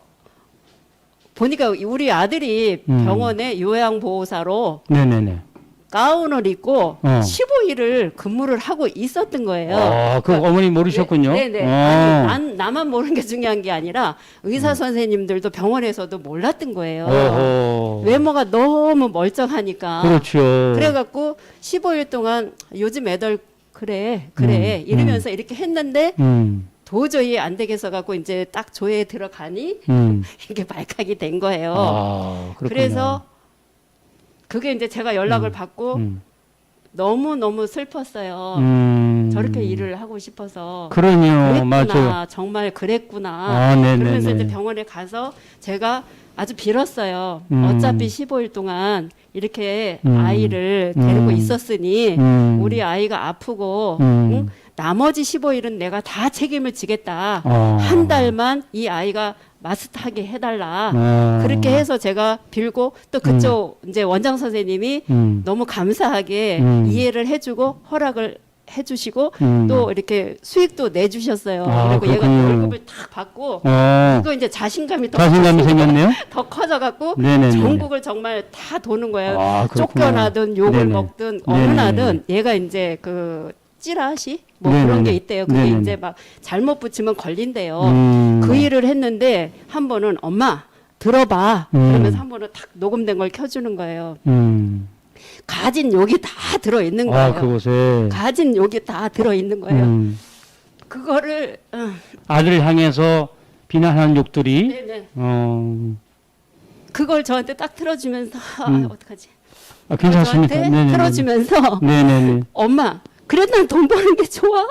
보니까 우리 아들이 병원에 요양보호사로 네네네. 가운을 입고 15일을 근무를 하고 있었던 거예요. 그 어머니 모르셨군요. 네네. 아니, 나만 모르는 게 중요한 게 아니라 의사 선생님들도 병원에서도 몰랐던 거예요. 어허. 외모가 너무 멀쩡하니까. 그렇죠. 그래갖고 15일 동안 요즘 애들 그래 이러면서 이렇게 했는데 도저히 안 되겠어 갖고 이제 딱 조에 들어가니 이게 발칵이 된 거예요. 그렇군요. 그래서 그게 이제 제가 연락을 받고 너무 슬펐어요. 저렇게 일을 하고 싶어서. 그러네요. 그랬구나. 맞아요. 정말 그랬구나. 네네네. 그러면서 이제 병원에 가서 제가 아주 빌었어요. 어차피 15일 동안 이렇게 아이를 데리고 있었으니 우리 아이가 아프고 응? 나머지 15일은 내가 다 책임을 지겠다. 한 달만 이 아이가 마스터하게 해달라. 그렇게 해서 제가 빌고 또 그쪽 이제 원장 선생님이 너무 감사하게 이해를 해주고 허락을 해주시고 또 이렇게 수익도 내주셨어요. 그리고 얘가 월급을 딱 받고 이거 이제 자신감이 생겼네요. 더 커져갖고 네네네. 전국을 정말 다 도는 거예요. 그렇구나. 쫓겨나든 욕을 네네. 먹든 어느 네네. 나든 얘가 이제 그 찌라시 뭐 네네네. 그런 게 있대요. 그게 네네네. 이제 막 잘못 붙이면 걸린대요. 그 일을 했는데 한 번은 엄마 들어봐. 그러면서 한 번은 탁 녹음된 걸 켜주는 거예요. 가진 욕이 다 들어 있는 거예요. 그곳에 가진 욕이 다 들어 있는 거예요. 그거를 아들을 향해서 비난하는 욕들이 네네. 그걸 저한테 딱 틀어주면서 어떡하지? 아, 괜찮습니다. 저한테 네네네. 틀어주면서 네네네. 엄마, 그래 난 돈 버는 게 좋아.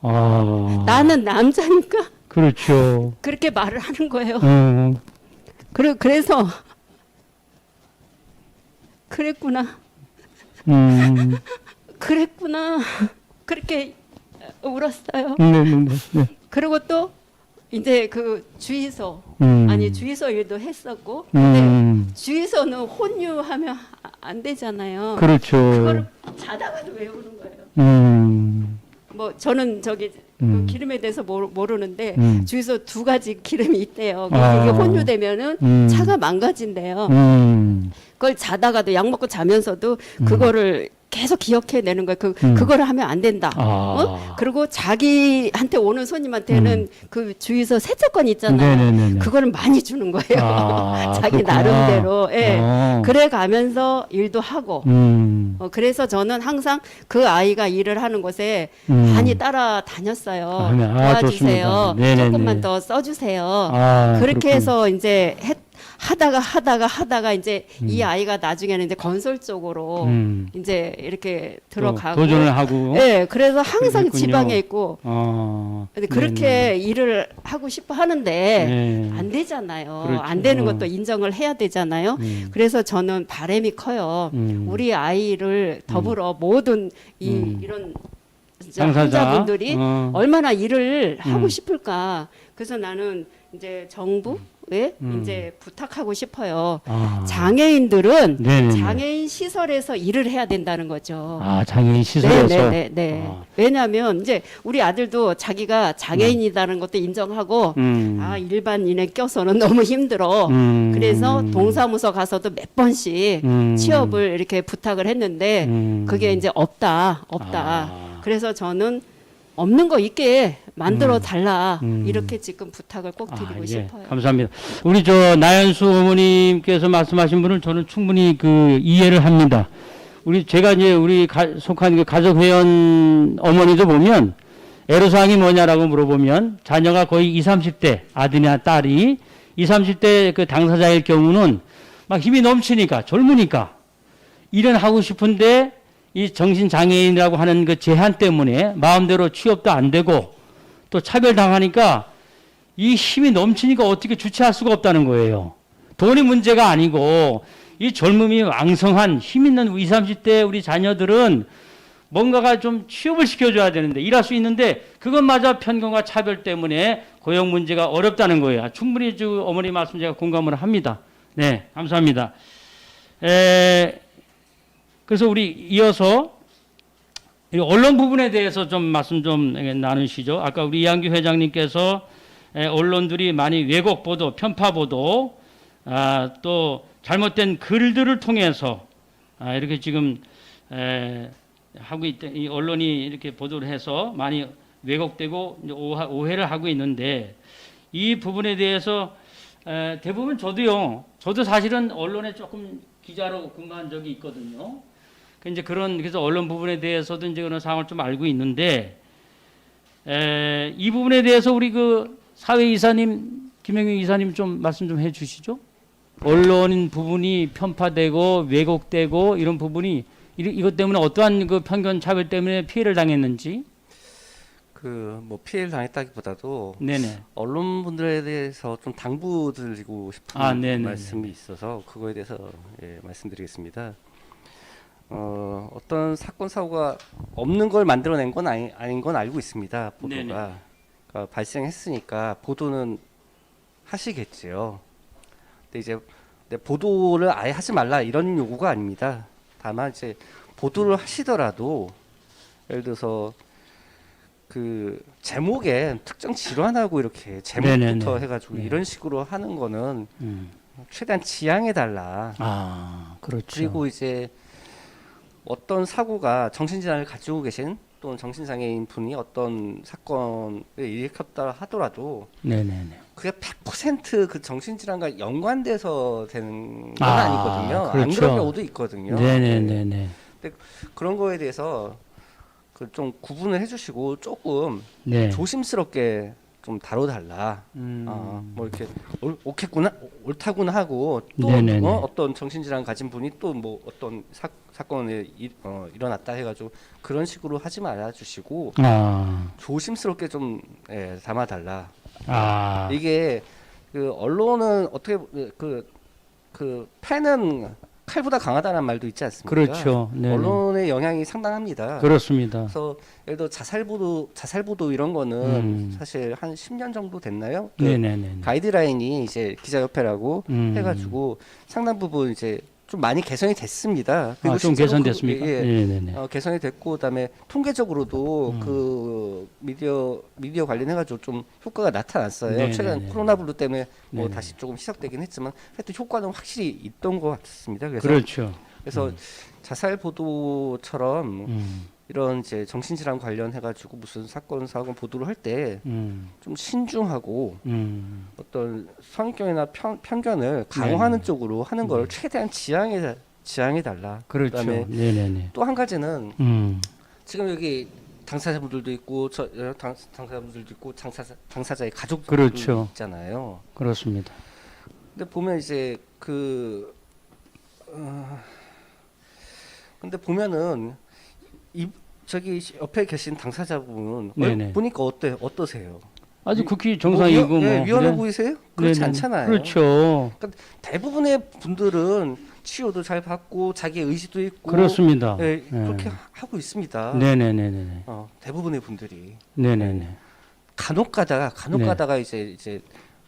아, 나는 남자니까 그렇죠. 그렇게 말을 하는 거예요. 음, 그래서 그랬구나. 그랬구나. 그렇게 울었어요. 네네네. 네. 그리고 또 이제 그 주의소 아니 주의소 일도 했었고 근데 주의소는 혼유하면 안 되잖아요. 그렇죠. 그거를 자다가도 외우는 거예요. 뭐 저는 저기 그 기름에 대해서 모르는데 주의소 두 가지 기름이 있대요. 아. 이게 혼유되면은 차가 망가진대요. 그걸 자다가도 약 먹고 자면서도 그거를 계속 기억해내는 거예요. 그거를 하면 안 된다. 아. 그리고 자기한테 오는 손님한테는 그 주유소 세차권 있잖아요. 네네네네. 그거를 많이 주는 거예요. 아, 자기 그렇구나. 나름대로. 예. 어. 그래 가면서 일도 하고. 그래서 저는 항상 그 아이가 일을 하는 곳에 많이 따라다녔어요. 아, 네. 아, 도와주세요. 좋습니다. 네네네. 조금만 더 써주세요. 아, 그렇게 그렇군요. 해서 이제 하다가 이제 이 아이가 나중에는 이제 건설 쪽으로 이제 이렇게 들어가고 도전을 하고. 네, 그래서 항상 그랬군요. 지방에 있고 아, 근데 그렇게 네네. 일을 하고 싶어 하는데 네. 안 되잖아요. 그렇죠. 안 되는 것도 인정을 해야 되잖아요. 그래서 저는 바람이 커요. 우리 아이를 더불어 모든 이런 진짜 당사자. 환자분들이 어. 얼마나 일을 하고 싶을까. 그래서 나는 이제 정부에 이제 부탁하고 싶어요. 아. 장애인들은 네네네. 장애인 시설에서 일을 해야 된다는 거죠. 아, 장애인 시설에서. 네. 아. 왜냐하면 이제 우리 아들도 자기가 장애인이라는 것도 인정하고 아 일반인에 껴서는 너무 힘들어. 그래서 동사무소 가서도 몇 번씩 취업을 이렇게 부탁을 했는데 그게 이제 없다. 아. 그래서 저는 없는 거 있게 만들어 달라 이렇게 지금 부탁을 꼭 드리고 예. 싶어요. 감사합니다. 우리 저 나연수 어머님께서 말씀하신 분을 저는 충분히 그 이해를 합니다. 제가 이제 속한 그 가족회원 어머니도 보면 애로사항이 뭐냐라고 물어보면 자녀가 거의 20, 30대 아들이나 딸이 20, 30대 그 당사자일 경우는 막 힘이 넘치니까 젊으니까 일은 하고 싶은데 이 정신장애인이라고 하는 그 제한 때문에 마음대로 취업도 안 되고 또 차별당하니까 이 힘이 넘치니까 어떻게 주체할 수가 없다는 거예요. 돈이 문제가 아니고 이 젊음이 왕성한 힘 있는 20, 30대 우리 자녀들은 뭔가가 좀 취업을 시켜줘야 되는데 일할 수 있는데 그것마저 편견과 차별 때문에 고용 문제가 어렵다는 거예요. 충분히 어머니 말씀 제가 공감을 합니다. 네, 감사합니다. 그래서 우리 이어서 언론 부분에 대해서 좀 말씀 좀 나누시죠. 아까 우리 이한규 회장님께서 언론들이 많이 왜곡 보도, 편파 보도, 또 잘못된 글들을 통해서 이렇게 지금 하고 이 언론이 이렇게 보도를 해서 많이 왜곡되고 오해를 하고 있는데 이 부분에 대해서 대부분 저도 사실은 언론에 조금 기자로 근무한 적이 있거든요. 그래서 언론 부분에 대해서도 이제 그런 상황을 좀 알고 있는데, 이 부분에 대해서 우리 그 사회이사님, 김영경 이사님 좀 말씀 좀 해 주시죠. 언론 부분이 편파되고 왜곡되고 이런 부분이 이것 때문에 어떠한 그 편견 차별 때문에 피해를 당했는지. 뭐 피해를 당했다기보다도 네네. 언론분들에 대해서 좀 당부드리고 싶은 네네. 말씀이 있어서 그거에 대해서 말씀드리겠습니다. 어떤 사건 사고가 없는 걸 만들어낸 건 아닌 건 알고 있습니다. 보도가 그러니까 발생했으니까 보도는 하시겠지요. 근데 이제 보도를 아예 하지 말라 이런 요구가 아닙니다. 다만 이제 보도를 하시더라도 예를 들어서 그 제목에 특정 질환하고 이렇게 제목부터 네네네. 해가지고 네. 이런 식으로 하는 거는 최대한 지양해 달라. 그렇죠. 그리고 이제 어떤 사고가 정신질환을 가지고 계신 또는 정신장애인 분이 어떤 사건을 일으켰다 하더라도 네네네. 그게 100% 그 정신질환과 연관돼서 되는 건 아니거든요. 안 그렇죠. 그런 경우도 있거든요. 네네네네. 근데 그런 거에 대해서 그 좀 구분을 해주시고 조금 네. 조심스럽게 좀 다뤄달라. 뭐 이렇게 옳겠구나, 옳다구나 하고 또 네네네. 어떤 정신질환 가진 분이 또 뭐 어떤 사건이 일어났다 해가지고 그런 식으로 하지 말아주시고 조심스럽게 좀 담아달라. 이게 그 언론은 어떻게 그 패는 칼보다 강하다는 말도 있지 않습니까? 그렇죠. 네네. 언론의 영향이 상당합니다. 그렇습니다. 그래서 예를 들어 자살보도 이런 거는 사실 한 10년 정도 됐나요? 그 네네네. 가이드라인이 이제 기자협회라고 해가지고 상당 부분 이제 좀 많이 개선이 됐습니다. 그리고 좀 실제로 개선됐습니까? 네네네. 개선이 됐고 그다음에 통계적으로도 그 미디어 관련해가지고 좀 효과가 나타났어요. 네네네. 최근 코로나 블루 때문에 뭐 네네. 다시 조금 희석되긴 했지만 하여튼 효과는 확실히 있던 것 같습니다. 그렇죠. 그래서 자살 보도처럼 이런 이제 정신질환 관련해가지고 무슨 사건 보도를 할 때 좀 신중하고 어떤 선입견이나 편견을 강화하는 쪽으로 하는 걸 최대한 지양해 달라. 그렇죠. 그다음에 네네네. 또 한 가지는 지금 여기 당사자분들도 있고 당사자분들도 있고 당사자의 가족들도 그렇죠. 있잖아요. 그렇습니다. 근데 보면 이제 근데 보면은 저기 옆에 계신 당사자분 네네. 보니까 어떠세요? 아주 극히 정상이고 뭐 위험해 그래? 보이세요? 그렇지 네네. 않잖아요. 그렇죠. 그러니까 대부분의 분들은 치료도 잘 받고 자기 의지도 있고 그렇습니다. 그렇게 하고 있습니다. 네네네네. 대부분의 분들이 네네네. 간혹 가다가 이제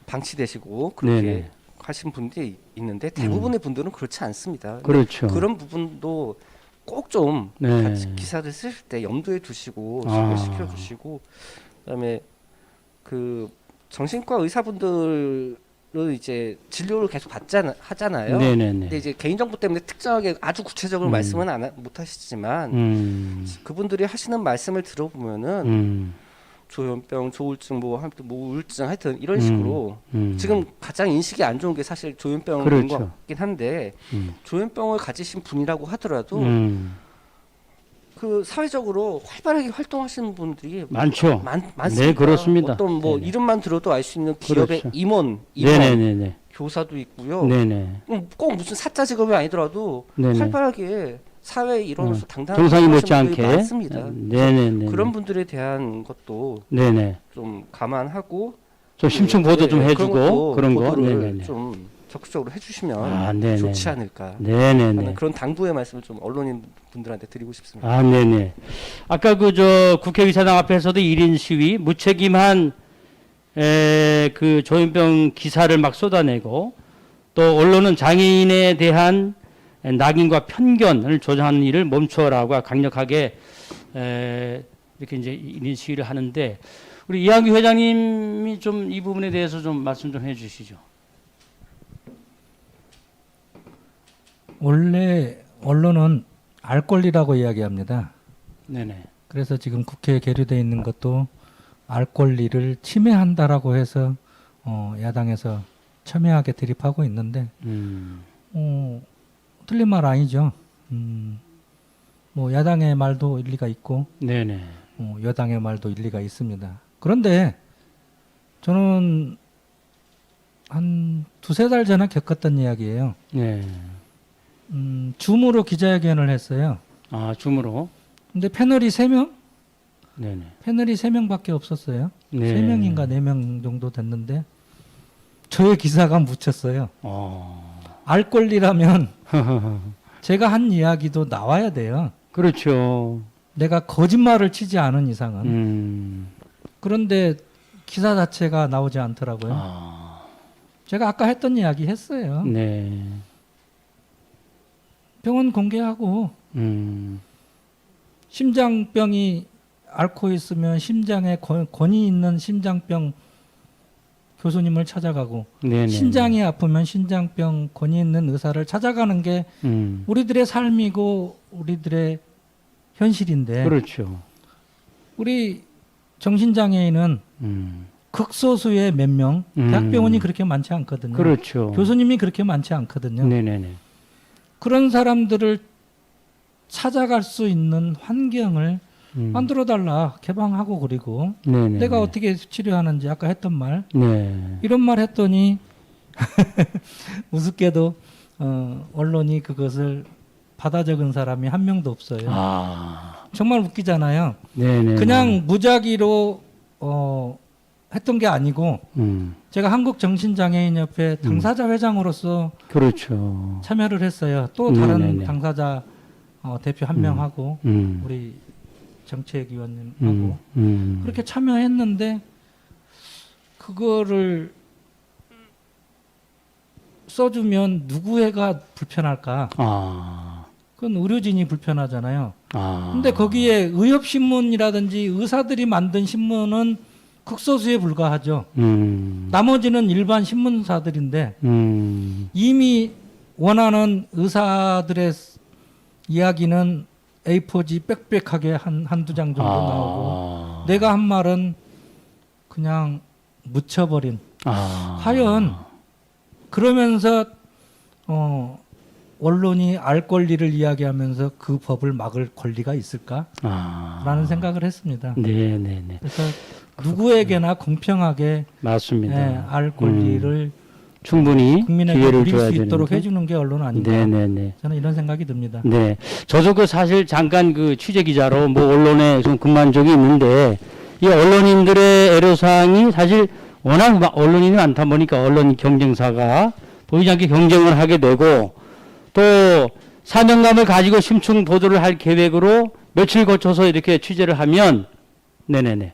방치되시고 그렇게 네네. 하신 분들이 있는데 대부분의 분들은 그렇지 않습니다. 그렇죠. 그런 부분도 꼭 좀 네. 기사를 쓸 때 염두에 두시고 시켜 주시고 그다음에 그 정신과 의사분들은 이제 진료를 계속 하잖아요. 네네네. 근데 이제 개인정보 때문에 특정하게 아주 구체적으로 말씀은 못 하시지만 그분들이 하시는 말씀을 들어보면은 조현병, 조울증, 뭐 우울증 하여튼 이런 식으로 지금 가장 인식이 안 좋은 게 사실 조현병인 그렇죠. 것 같긴 한데 조현병을 가지신 분이라고 하더라도 그 사회적으로 활발하게 활동하시는 분들이 많죠. 많습니다. 네, 그렇습니다. 어떤 뭐 네네. 이름만 들어도 알 수 있는 기업의 그렇죠. 임원, 네네네네. 교사도 있고요. 네네. 꼭 무슨 사자 직업이 아니더라도 네네. 활발하게 사회 일원으로서 당당하게 정상이 활동하시는 못지않게. 분들이 많습니다. 네네네. 그런 분들에 대한 것도 네네. 좀 감안하고 좀 심층 보도 좀 해주고 그런 그런 거. 보도를 네네네. 좀 적극적으로 해주시면 네네. 좋지 않을까 네네네. 하는 그런 당부의 말씀을 좀 언론인 분들한테 드리고 싶습니다. 네네. 아까 국회의사당 앞에서도 1인 시위, 무책임한 그 조현병 기사를 막 쏟아내고 또 언론은 장애인에 대한 낙인과 편견을 조장하는 일을 멈춰라고 강력하게 이렇게 이제 1인 시위를 하는데 우리 이한규 회장님이 좀 이 부분에 대해서 좀 말씀 좀 해주시죠. 원래 언론은 알 권리라고 이야기합니다. 네네. 그래서 지금 국회에 계류되어 있는 것도 알 권리를 침해한다라고 해서 야당에서 첨예하게 대립하고 있는데 틀린 말 아니죠. 뭐 야당의 말도 일리가 있고 네네. 여당의 말도 일리가 있습니다. 그런데 저는 한 두세 달 전에 겪었던 이야기예요. 네. 줌으로 기자회견을 했어요. 줌으로. 근데 패널이 3명? 네네. 패널이 3명밖에 없었어요. 네. 3명인가 4명 정도 됐는데 저의 기사가 묻혔어요. 알 권리라면 제가 한 이야기도 나와야 돼요. 그렇죠. 내가 거짓말을 치지 않은 이상은. 그런데 기사 자체가 나오지 않더라고요. 제가 아까 했던 이야기 했어요. 네. 병원 공개하고 심장병이 앓고 있으면 심장에 권위 있는 심장병 교수님을 찾아가고 네네. 신장이 아프면 신장병 권위 있는 의사를 찾아가는 게 우리들의 삶이고 우리들의 현실인데 그렇죠. 우리 정신장애인은 극소수의 몇 명, 대학병원이 그렇게 많지 않거든요. 그렇죠. 교수님이 그렇게 많지 않거든요. 네네네. 그런 사람들을 찾아갈 수 있는 환경을 만들어달라 개방하고 그리고 네네. 내가 어떻게 치료하는지 아까 했던 말 네. 이런 말 했더니 우습게도 언론이 그것을 받아 적은 사람이 한 명도 없어요. 아. 정말 웃기잖아요. 네네. 그냥 무작위로 했던 게 아니고 제가 한국정신장애인협회 당사자 회장으로서 그렇죠. 참여를 했어요. 또 다른 네네네. 당사자 대표 한 명하고 우리 정책위원님하고 그렇게 참여했는데 그거를 써주면 누구애가 불편할까? 아. 그건 의료진이 불편하잖아요. 아. 근데 거기에 의협신문이라든지 의사들이 만든 신문은 극소수에 불과하죠. 나머지는 일반 신문사들인데 이미 원하는 의사들의 이야기는 A4지 빽빽하게 한두 장 정도 나오고 내가 한 말은 그냥 묻혀버린. 과연 그러면서 언론이 알 권리를 이야기하면서 그 법을 막을 권리가 있을까라는 생각을 했습니다. 네네네. 그래서 누구에게나 공평하게 맞습니다. 알 권리를 충분히 국민에게 기회를 누릴 줘야 수 있도록 되는데. 해주는 게 언론 아닌가. 네네네. 저는 이런 생각이 듭니다. 네. 저도 그 사실 잠깐 그 취재 기자로 뭐 언론에 좀 근무한 적이 있는데 이 언론인들의 애로사항이 사실 워낙 언론인이 많다 보니까 언론 경쟁사가 보이지 않게 경쟁을 하게 되고 또 사명감을 가지고 심층 보도를 할 계획으로 며칠 거쳐서 이렇게 취재를 하면 네네네.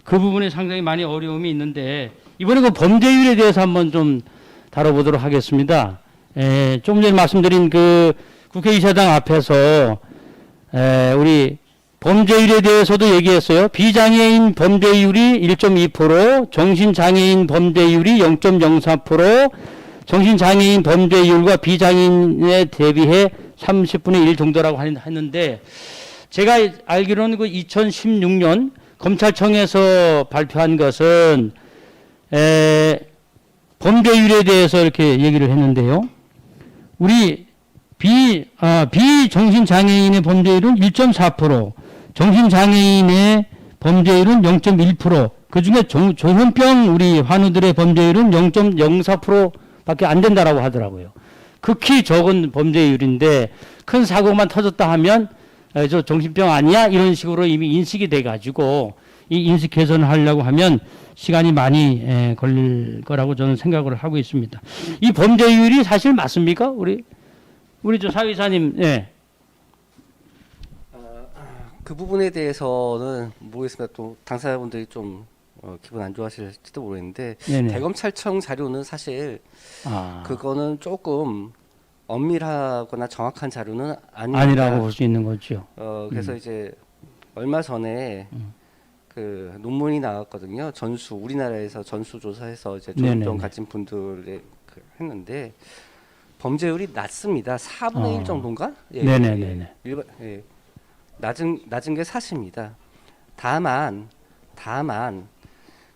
그 부분에 상당히 많이 어려움이 있는데 이번에 그 범죄율에 대해서 한번 좀 다뤄보도록 하겠습니다. 좀 전에 말씀드린 그 국회의사당 앞에서 우리 범죄율에 대해서도 얘기했어요. 비장애인 범죄율이 1.2%, 정신장애인 범죄율이 0.04%, 정신장애인 범죄율과 비장애인에 대비해 30분의 1 정도라고 했는데 제가 알기로는 그 2016년 검찰청에서 발표한 것은 범죄율에 대해서 이렇게 얘기를 했는데요. 우리 비정신장애인의 범죄율은 1.4%, 정신장애인의 범죄율은 0.1%, 그 중에 조현병 우리 환우들의 범죄율은 0.04%밖에 안 된다라고 하더라고요. 극히 적은 범죄율인데 큰 사고만 터졌다 하면 저 정신병 아니야? 이런 식으로 이미 인식이 돼가지고 이 인식 개선을 하려고 하면 시간이 많이 걸릴 거라고 저는 생각을 하고 있습니다. 이 범죄율이 사실 맞습니까? 우리 저 사회사님, 예. 그 부분에 대해서는 모르겠습니다. 또 당사자분들이 좀 기분 안 좋아하실지도 모르겠는데 네네. 대검찰청 자료는 사실 그거는 조금 엄밀하거나 정확한 자료는 아닙니다. 아니라고 볼 수 있는 거죠. 그래서 이제 얼마 전에 그 논문이 나왔거든요. 우리나라에서 전수조사해서 이제 네네네. 조현병 가진 분들의 했는데 범죄율이 낮습니다. 4분의 1 정도인가? 예, 네네네네. 예, 낮은 게 사실입니다. 다만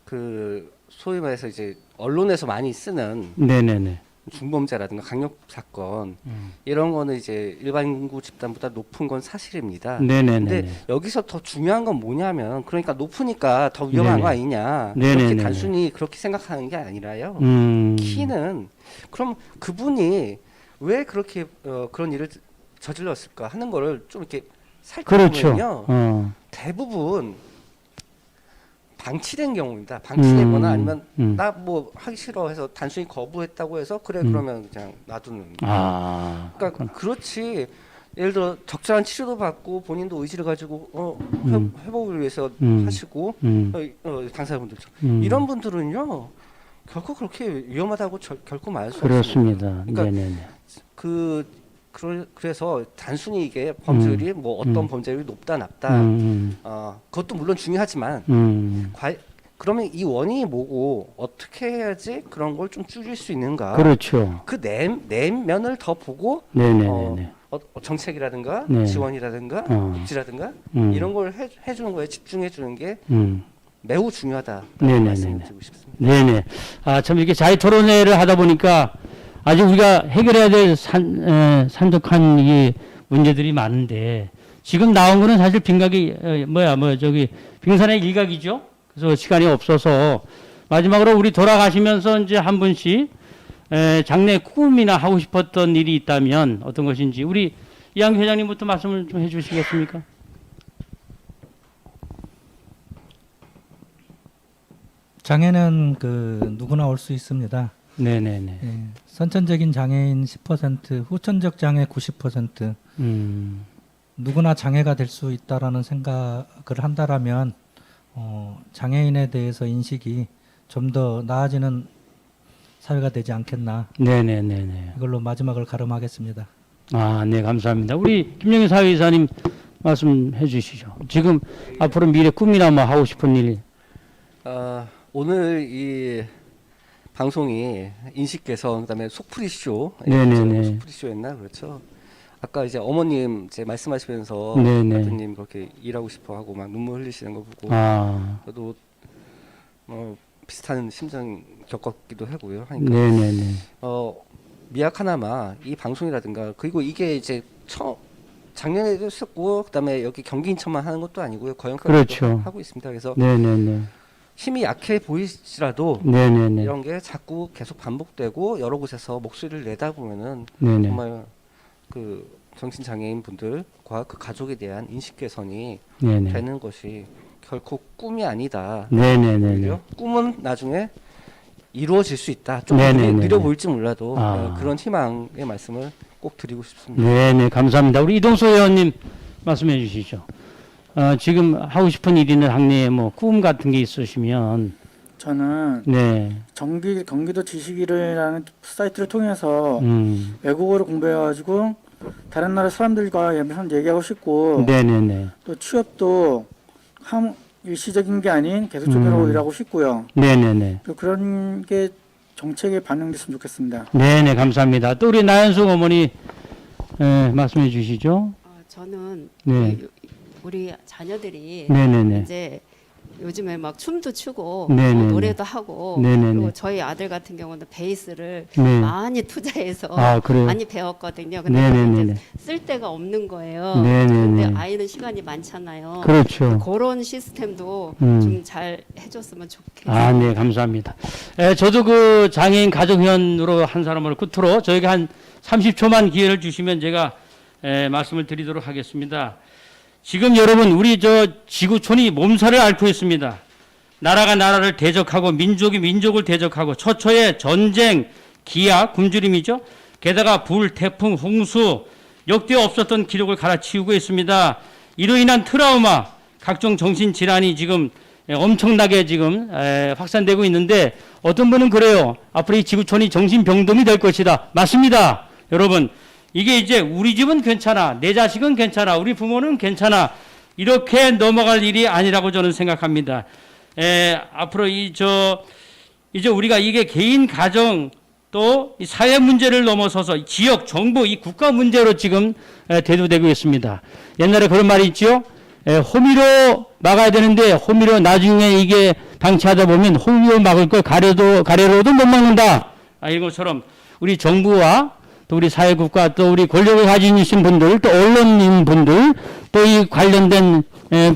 그 소위 말해서 이제 언론에서 많이 쓰는 네네네. 중범죄라든가 강력 사건 이런 거는 이제 일반 인구 집단보다 높은 건 사실입니다. 네네네. 근데 여기서 더 중요한 건 뭐냐면 그러니까 높으니까 더 위험한 네네. 거 아니냐 네네네네. 그렇게 단순히 그렇게 생각하는 게 아니라요. 키는 그럼 그분이 왜 그렇게 그런 일을 저질렀을까 하는 거를 좀 이렇게 살펴보면요. 그렇죠. 대부분 방치된 경우입니다. 방치되거나 아니면 나 뭐 하기 싫어해서 단순히 거부했다고 해서 그래 그러면 그냥 놔두는. 그러니까 그렇지. 예를 들어 적절한 치료도 받고 본인도 의지를 가지고 회복을 위해서 하시고 당사자분들처럼 이런 분들은요 결코 그렇게 위험하다고 결코 말할 수 그렇습니다. 없습니다. 그러니까 네네네. 그래서 단순히 이게 범죄율이 뭐 어떤 범죄율이 높다 낮다 그것도 물론 중요하지만 그러면 이 원인이 뭐고 어떻게 해야지 그런 걸 좀 줄일 수 있는가 그렇죠. 그 내면을 더 보고 네네네. 정책이라든가 네. 지원이라든가 복지라든가 이런 걸 해주는 거에 집중해 주는 게 매우 중요하다 말씀드리고 싶습니다. 네네. 참 이렇게 자유 토론회를 하다 보니까 아직 우리가 해결해야 될 산적한 이 문제들이 많은데 지금 나온 거는 사실 빙각이 빙산의 일각이죠. 그래서 시간이 없어서 마지막으로 우리 돌아가시면서 이제 한 분씩 장래 꿈이나 하고 싶었던 일이 있다면 어떤 것인지 우리 이한규 회장님부터 말씀을 좀 해주시겠습니까? 장애는 누구나 올 수 있습니다. 네네네. 예, 선천적인 장애인 10%, 후천적 장애 90%. 누구나 장애가 될 수 있다라는 생각을 한다라면 장애인에 대해서 인식이 좀 더 나아지는 사회가 되지 않겠나. 네네네네. 이걸로 마지막을 가름하겠습니다. 아, 네, 감사합니다. 우리 김영희 사회이사님 말씀해 주시죠. 지금 앞으로 미래 꿈이나 뭐 하고 싶은 일. 오늘 이 방송이 인식 개선 그다음에 속풀이 쇼, 네네네. 속풀이 쇼였나 그렇죠. 아까 이제 어머님 이제 말씀하시면서 네네. 아드님 그렇게 일하고 싶어 하고 막 눈물 흘리시는 거 보고 저도 비슷한 심정 겪었기도 하고요. 하니까 네네네. 미약 하나마 이 방송이라든가 그리고 이게 이제 작년에도 했었고 그다음에 여기 경기 인천만 하는 것도 아니고요. 거연까지도 그렇죠. 하고 있습니다. 그래서 네네네. 힘이 약해 보이시라도 네네네. 이런 게 자꾸 계속 반복되고 여러 곳에서 목소리를 내다 보면은 네네. 정말 그 정신장애인 분들과 그 가족에 대한 인식 개선이 네네. 되는 것이 결코 꿈이 아니다. 네네네. 오히려 꿈은 나중에 이루어질 수 있다. 좀 네네네네. 느려 보일지 몰라도 아. 그런 희망의 말씀을 꼭 드리고 싶습니다. 네네, 감사합니다. 우리 이동수 의원님 말씀해 주시죠. 지금 하고 싶은 일이나 학내에 뭐 꿈 같은 게 있으시면. 저는 네. 경기도 지식인이라는 사이트를 통해서 외국어를 공부해가지고 다른 나라 사람들과 얘기하고 싶고 네네네. 또 취업도 일시적인 게 아닌 계속적으로 일하고 싶고요. 네네네. 또 그런 게 정책에 반영됐으면 좋겠습니다. 네네, 감사합니다. 또 우리 나연숙 어머니 말씀해 주시죠. 저는 네. 우리 자녀들이 네네네. 이제 요즘에 막 춤도 추고 네네네. 노래도 하고 네네네. 그리고 저희 아들 같은 경우는 베이스를 네. 많이 투자해서 그래요? 많이 배웠거든요. 근데 네네네. 이제 쓸 데가 없는 거예요. 네네네. 근데 아이는 시간이 많잖아요. 그렇죠. 그런 시스템도 좀 잘 해줬으면 좋겠어요. 아, 네, 감사합니다. 저도 그 장애인 가족위원으로 한 사람을 끝으로 저에게 한 30초만 기회를 주시면 제가 말씀을 드리도록 하겠습니다. 지금 여러분 우리 저 지구촌이 몸살을 앓고 있습니다. 나라가 나라를 대적하고 민족이 민족을 대적하고 처처에 전쟁, 기아, 굶주림이죠. 게다가 불, 태풍, 홍수 역대 없었던 기록을 갈아치우고 있습니다. 이로 인한 트라우마, 각종 정신질환이 지금 엄청나게 지금 확산되고 있는데 어떤 분은 그래요. 앞으로 이 지구촌이 정신병동이 될 것이다. 맞습니다. 여러분. 이게 이제 우리 집은 괜찮아, 내 자식은 괜찮아, 우리 부모는 괜찮아 이렇게 넘어갈 일이 아니라고 저는 생각합니다. 앞으로 이제 우리가 이게 개인 가정 또 이 사회 문제를 넘어서서 지역, 정부, 이 국가 문제로 지금 대두되고 있습니다. 옛날에 그런 말이 있죠. 호미로 막아야 되는데 호미로 나중에 이게 방치하다 보면 호미로 막을 걸 가래로도 못 막는다. 이런 것처럼 우리 정부와 또 우리 사회국가 또 우리 권력을 가지신 분들 또 언론인 분들 또 이 관련된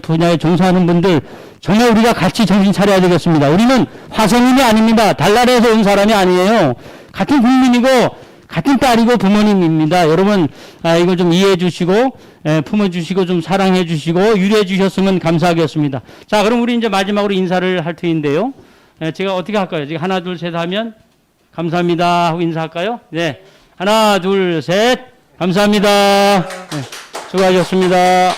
분야에 종사하는 분들 정말 우리가 같이 정신 차려야 되겠습니다. 우리는 화성인이 아닙니다. 달나라에서 온 사람이 아니에요. 같은 국민이고 같은 딸이고 부모님입니다. 여러분 이거 좀 이해해 주시고 품어주시고 좀 사랑해 주시고 유래해 주셨으면 감사하겠습니다. 자, 그럼 우리 이제 마지막으로 인사를 할 터인데요. 제가 어떻게 할까요? 지금 하나 둘 셋 하면 감사합니다 하고 인사할까요? 네. 하나, 둘, 셋. 감사합니다. 네, 수고하셨습니다.